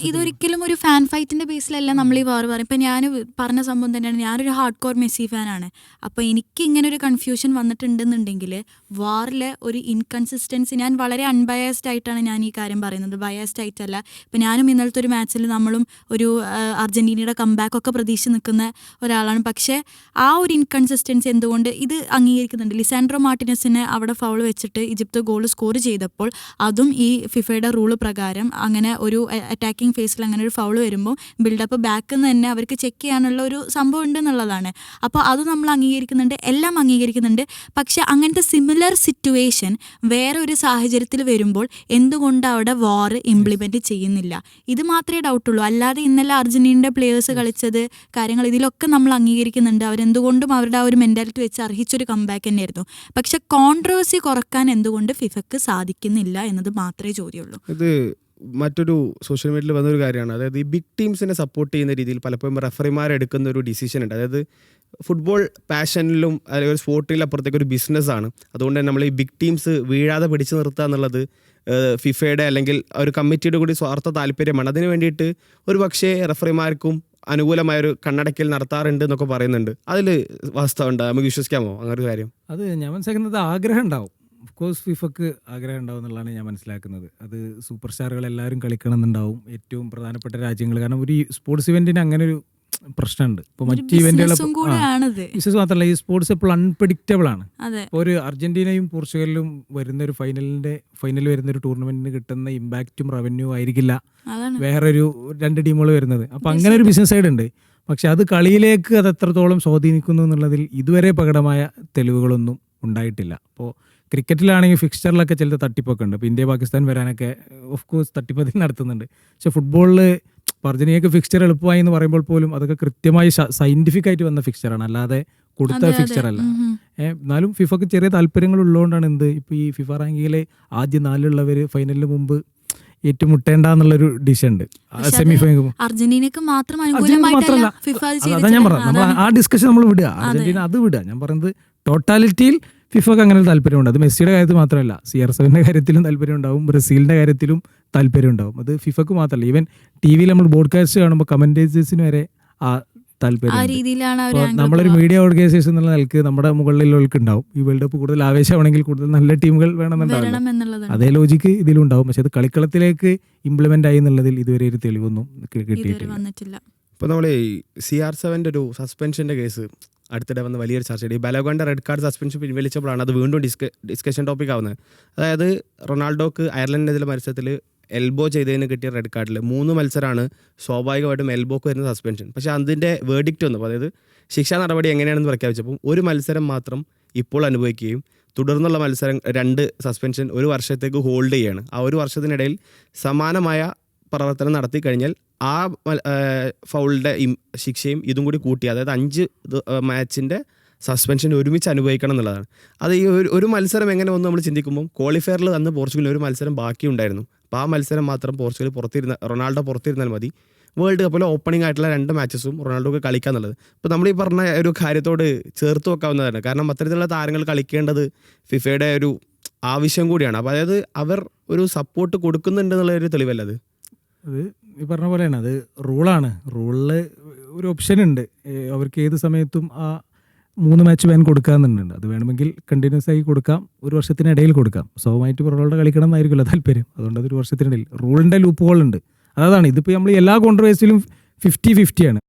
ഇതൊരിക്കലും ഒരു ഫാൻ ഫൈറ്റിന്റെ ബേസിലല്ല നമ്മൾ ഈ വാർ പറയും. ഇപ്പം ഞാൻ പറഞ്ഞ സംഭവം തന്നെയാണ്, ഞാനൊരു ഹാർഡ് കോർ മെസ്സി ഫാനാണ്. അപ്പോൾ എനിക്ക് ഇങ്ങനെ ഒരു കൺഫ്യൂഷൻ വന്നിട്ടുണ്ടെന്നുണ്ടെങ്കിൽ വാറിലെ ഒരു ഇൻകൺസിസ്റ്റൻസി, ഞാൻ വളരെ അൺബയസ്ഡ് ആയിട്ടാണ് ഞാൻ ഈ കാര്യം പറയുന്നത്, ബയസ്ഡ് ആയിട്ടല്ല. ഇപ്പം ഞാനും ഇന്നലത്തെ ഒരു മാച്ചിൽ നമ്മളും ഒരു അർജന്റീനയുടെ കംബാക്ക് ഒക്കെ പ്രതീക്ഷിച്ച് നിൽക്കുന്ന ഒരാളാണ്. പക്ഷേ ആ ഒരു ഇൻകൺസിസ്റ്റൻസി എന്തുകൊണ്ട് ഇത് അംഗീകരിക്കുന്നുണ്ട്. ലിസാൻഡ്രോ മാർട്ടിനസിനെ അവിടെ ഫൗൾ വെച്ചിട്ട് ഈജിപ്ത് ഗോൾ സ്കോർ ചെയ്തപ്പോൾ അതും ഈ ഫിഫയുടെ റൂള് പ്രകാരം അങ്ങനെ ഒരു അറ്റാക്കിംഗ് ഫേസിൽ അങ്ങനെ ഒരു ഫൗൾ വരുമ്പോൾ ബിൽഡപ്പ് ബാക്കിൽ നിന്ന് തന്നെ അവർക്ക് ചെക്ക് ചെയ്യാനുള്ള ഒരു സംഭവം ഉണ്ടെന്നുള്ളതാണ്. അപ്പോൾ അത് നമ്മൾ അംഗീകരിക്കുന്നുണ്ട്, എല്ലാം അംഗീകരിക്കുന്നുണ്ട്. പക്ഷെ അങ്ങനത്തെ സിമിലർ സിറ്റുവേഷൻ വേറെ ഒരു സാഹചര്യത്തിൽ വരുമ്പോൾ എന്തുകൊണ്ട് അവിടെ വാർ ഇംപ്ലിമെൻറ്റ് ചെയ്യുന്നില്ല? ഇത് മാത്രമേ ഡൗട്ടുള്ളൂ. അല്ലാതെ ഇന്നലെ അർജന്റീനയുടെ പ്ലേയേഴ്സ് കളിച്ചത് കാര്യങ്ങൾ ഇതിലൊക്കെ നമ്മൾ അംഗീകരിക്കുന്നുണ്ട്. അവരെന്തുകൊണ്ടും അവരുടെ ആ ഒരു മെൻറ്റാലിറ്റി വെച്ച് അർഹിച്ചൊരു കംബാക്ക് തന്നെയായിരുന്നു. പക്ഷെ കോൺട്രവേഴ്സി കുറക്കാൻ എന്തുകൊണ്ട് ഫിഫക്ക് സാധിക്കുന്നില്ല എന്നത് മാത്രമേ ചോദ്യമുള്ളൂ. ഇത് മറ്റൊരു സോഷ്യൽ മീഡിയയിൽ വന്നൊരു കാര്യമാണ്. അതായത് ഈ ബിഗ് ടീംസിനെ സപ്പോർട്ട് ചെയ്യുന്ന രീതിയിൽ പലപ്പോഴും റെഫറിമാരെടുക്കുന്ന ഒരു ഡിസിഷൻ ഉണ്ട്. അതായത് ഫുട്ബോൾ പാഷനിലും അല്ലെങ്കിൽ ഒരു സ്പോർട്ടിലും അപ്പുറത്തേക്ക് ഒരു ബിസിനസ്സാണ്. അതുകൊണ്ട് തന്നെ നമ്മൾ ഈ ബിഗ് ടീംസ് വീഴാതെ പിടിച്ചു നിർത്തുക എന്നുള്ളത് ഫിഫയുടെ അല്ലെങ്കിൽ ഒരു കമ്മിറ്റിയുടെ കൂടി സ്വാർത്ഥ താല്പര്യമാണ്. അതിന് വേണ്ടിയിട്ട് ഒരു പക്ഷേ റെഫറിമാർക്കും അനുകൂലമായൊരു കണ്ണടക്കൽ നടത്താറുണ്ട് എന്നൊക്കെ പറയുന്നുണ്ട്. അതിൽ വാസ്തവമുണ്ട്, നമുക്ക് വിശ്വസിക്കാമോ അങ്ങനെ ഒരു കാര്യം? അത് ഞാൻ മനസ്സിലാക്കുന്നത് ആഗ്രഹം ഉണ്ടാവും. കോഴ്സ് ഫിഫക്ക് ആഗ്രഹം ഉണ്ടാവും എന്നുള്ളതാണ് ഞാൻ മനസ്സിലാക്കുന്നത്. അത് സൂപ്പർ സ്റ്റാറുകൾ എല്ലാവരും കളിക്കണം എന്നുണ്ടാവും, ഏറ്റവും പ്രധാനപ്പെട്ട രാജ്യങ്ങൾ. കാരണം ഒരു സ്പോർട്സ് ഇവന്റിന് അങ്ങനെ ഒരു പ്രശ്നമുണ്ട്. ഇപ്പോൾ മറ്റ് ഇവന്റുകൾ ബിസിനസ് മാത്രമല്ല, ഈ സ്പോർട്സ് ഇപ്പോൾ അൺപ്രഡിക്റ്റബിൾ ആണ്. ഇപ്പോൾ ഒരു അർജന്റീനയും പോർച്ചുഗലിലും വരുന്ന ഒരു ഫൈനൽ വരുന്ന ഒരു ടൂർണമെന്റിന് കിട്ടുന്ന ഇമ്പാക്റ്റും റവന്യൂ ആയിരിക്കില്ല വേറൊരു 2 ടീമുകൾ വരുന്നത്. അപ്പോൾ അങ്ങനെ ഒരു ബിസിനസ് സൈഡ് ഉണ്ട്. പക്ഷെ അത് കളിയിലേക്ക് അത് എത്രത്തോളം സ്വാധീനിക്കുന്നു എന്നുള്ളതിൽ ഇതുവരെ പ്രകടമായ തെളിവുകളൊന്നും ഉണ്ടായിട്ടില്ല. ഇപ്പോൾ ക്രിക്കറ്റിലാണെങ്കിൽ ഫിക്സ്ചറിലൊക്കെ ചിലത് തട്ടിപ്പൊക്കെ ഉണ്ട്. ഇപ്പോൾ ഇന്ത്യ പാകിസ്ഥാൻ വരാനൊക്കെ ഓഫ് കോഴ്സ് തട്ടിപ്പതി നടത്തുന്നുണ്ട്. പക്ഷെ ഫുട്ബോളിൽ അർജന്റീനയ്ക്ക് ഫിക്സ്ചർ എളുപ്പമായി എന്ന് പറയുമ്പോൾ പോലും അതൊക്കെ കൃത്യമായി സയന്റിഫിക് ആയിട്ട് വന്ന ഫിക്സ്ചറാണ്, അല്ലാതെ കൊടുത്ത ഫിക്സ്ചർ അല്ല. എന്നാലും ഫിഫക്ക് ചെറിയ താല്പര്യങ്ങൾ ഉള്ളതുകൊണ്ടാണ് ഇപ്പോൾ ഈ ഫിഫ റാങ്കിങ്ങിലെ ആദ്യ 4 ഫൈനലിന് മുമ്പ് ഏറ്റുമുട്ടേണ്ട എന്നുള്ളൊരു ഡിഷ് ഉണ്ട്. സെമി ഫൈനൽ അർജന്റീനക്ക് മാത്രമല്ല, അതാ ഞാൻ പറഞ്ഞത്, നമ്മൾ ആ ഡിസ്കഷൻ നമ്മൾ വിടുക, അർജന്റീന അത് വിടുക. ഞാൻ പറയുന്നത് ടോട്ടാലിറ്റിയിൽ ഫിഫക്ക് അങ്ങനെ ഒരു താല്പര്യമുണ്ട്. അത് മെസ്സിയുടെ കാര്യത്തിൽ മാത്രമല്ല, CR7 കാര്യത്തിലും താല്പര്യം ഉണ്ടാവും, ബ്രസീലിന്റെ കാര്യത്തിലും താല്പര്യം ഉണ്ടാവും. അത് ഫിഫക്ക് മാത്രമല്ല, ഈവൻ TV-യിൽ നമ്മൾ ബ്രോഡ്കാസ്റ്റ് കാണുമ്പോൾ കമന്റേറ്റേഴ്സിന് വരെ ആ താല്പര്യം. നമ്മളൊരു മീഡിയ ഓർഗനൈസേഷൻ എന്നുള്ള നിലക്ക് നമ്മുടെ മുകളിലുള്ളവർക്ക് ഉണ്ടാവും. ഈ വേൾഡ് കപ്പ് കൂടുതൽ ആവേശമാണെങ്കിൽ കൂടുതൽ നല്ല ടീമുകൾ വേണമെന്നുണ്ടാവും. അതേ ലോജിക്ക് ഇതിലുണ്ടാവും. പക്ഷെ അത് കളിക്കളത്തിലേക്ക് ഇംപ്ലിമെന്റ് ആയി എന്നുള്ളതിൽ ഇതുവരെ ഒരു തെളിവൊന്നും കിട്ടിയിട്ടില്ല. ഇപ്പോൾ നമ്മൾ CR7 ഒരു സസ്പെൻഷൻ്റെ കേസ് അടുത്തിടെ വന്ന് വലിയൊരു ചർച്ചയുണ്ട്. ഈ ബലോഗോന്റെ റെഡ് കാർഡ് സസ്പെൻഷൻ പിൻവലിച്ചപ്പോഴാണ് അത് വീണ്ടും ഡിസ്കഷൻ ടോപ്പിക് ആവുന്നത്. അതായത് റൊണാൾഡോക്ക് അയർലൻഡിനെതിരെ മത്സരത്തിൽ എൽബോ ചെയ്തതിന് കിട്ടിയ റെഡ് കാർഡിൽ 3 മത്സരമാണ് സ്വാഭാവികമായിട്ടും എൽബോക്ക് വരുന്ന സസ്പെൻഷൻ. പക്ഷേ അതിൻ്റെ വേർഡിക്റ്റ് വന്നു, അതായത് ശിക്ഷാ നടപടി എങ്ങനെയാണെന്ന് പ്രഖ്യാപിച്ചപ്പോൾ 1 മത്സരം മാത്രം ഇപ്പോൾ അനുഭവിക്കുകയും തുടർന്നുള്ള മത്സരം 2 സസ്പെൻഷൻ 1 വർഷത്തേക്ക് ഹോൾഡ് ചെയ്യുകയാണ്. ആ 1 വർഷത്തിനിടയിൽ സമാനമായ പ്രവർത്തനം നടത്തി കഴിഞ്ഞാൽ ആ ഫൗളിൻ്റെ ശിക്ഷയും ഇതും കൂടി കൂട്ടി, അതായത് 5 മാച്ചിൻ്റെ സസ്പെൻഷൻ ഒരുമിച്ച് അനുഭവിക്കണം എന്നുള്ളതാണ്. അത് ഈ ഒരു മത്സരം എങ്ങനെ വന്നു നമ്മൾ ചിന്തിക്കുമ്പോൾ ക്വാളിഫയറിൽ അന്ന് പോർച്ചുഗലിന് 1 മത്സരം ബാക്കിയുണ്ടായിരുന്നു. അപ്പോൾ ആ മത്സരം മാത്രം പോർച്ചുഗൽ റൊണാൾഡോ പുറത്തിരുന്നാൽ മതി. വേൾഡ് കപ്പിൽ ഓപ്പണിംഗ് ആയിട്ടുള്ള 2 മാച്ചസും റൊണാൾഡോക്ക് കളിക്കുക എന്നുള്ളത് ഇപ്പോൾ നമ്മൾ ഈ പറഞ്ഞ ഒരു കാര്യത്തോട് ചേർത്ത് വെക്കാവുന്നതാണ്. കാരണം അത്തരത്തിലുള്ള താരങ്ങൾ കളിക്കേണ്ടത് ഫിഫയുടെ ഒരു ആവശ്യം കൂടിയാണ്. അപ്പോൾ അതായത് അവർ ഒരു സപ്പോർട്ട് കൊടുക്കുന്നുണ്ട് എന്നുള്ളൊരു തെളിവല്ല അത്. ഈ പറഞ്ഞ പോലെയാണ്, അത് റൂളാണ്. റൂളിൽ ഒരു ഓപ്ഷൻ ഉണ്ട്, അവർക്ക് ഏത് സമയത്തും ആ 3 മാച്ച് ബാൻ കൊടുക്കാമെന്നുണ്ട്. അത് വേണമെങ്കിൽ കണ്ടിന്യൂസ് ആയി കൊടുക്കാം, 1 വർഷത്തിനിടയിൽ കൊടുക്കാം. സ്വാഭാവികമായിട്ട് റൊണാൾഡോ കളിക്കണം എന്നായിരിക്കുമല്ലോ താല്പര്യം. അതുകൊണ്ട് അത് 1 വർഷത്തിനിടയിൽ റൂളിൻ്റെ ലൂപ്പ് ഹോൾ ഉണ്ട്. അതാണ് ഇതിപ്പോൾ നമ്മൾ എല്ലാ കോൺട്രവേഴ്സിയിലും 50-50 ആണ്.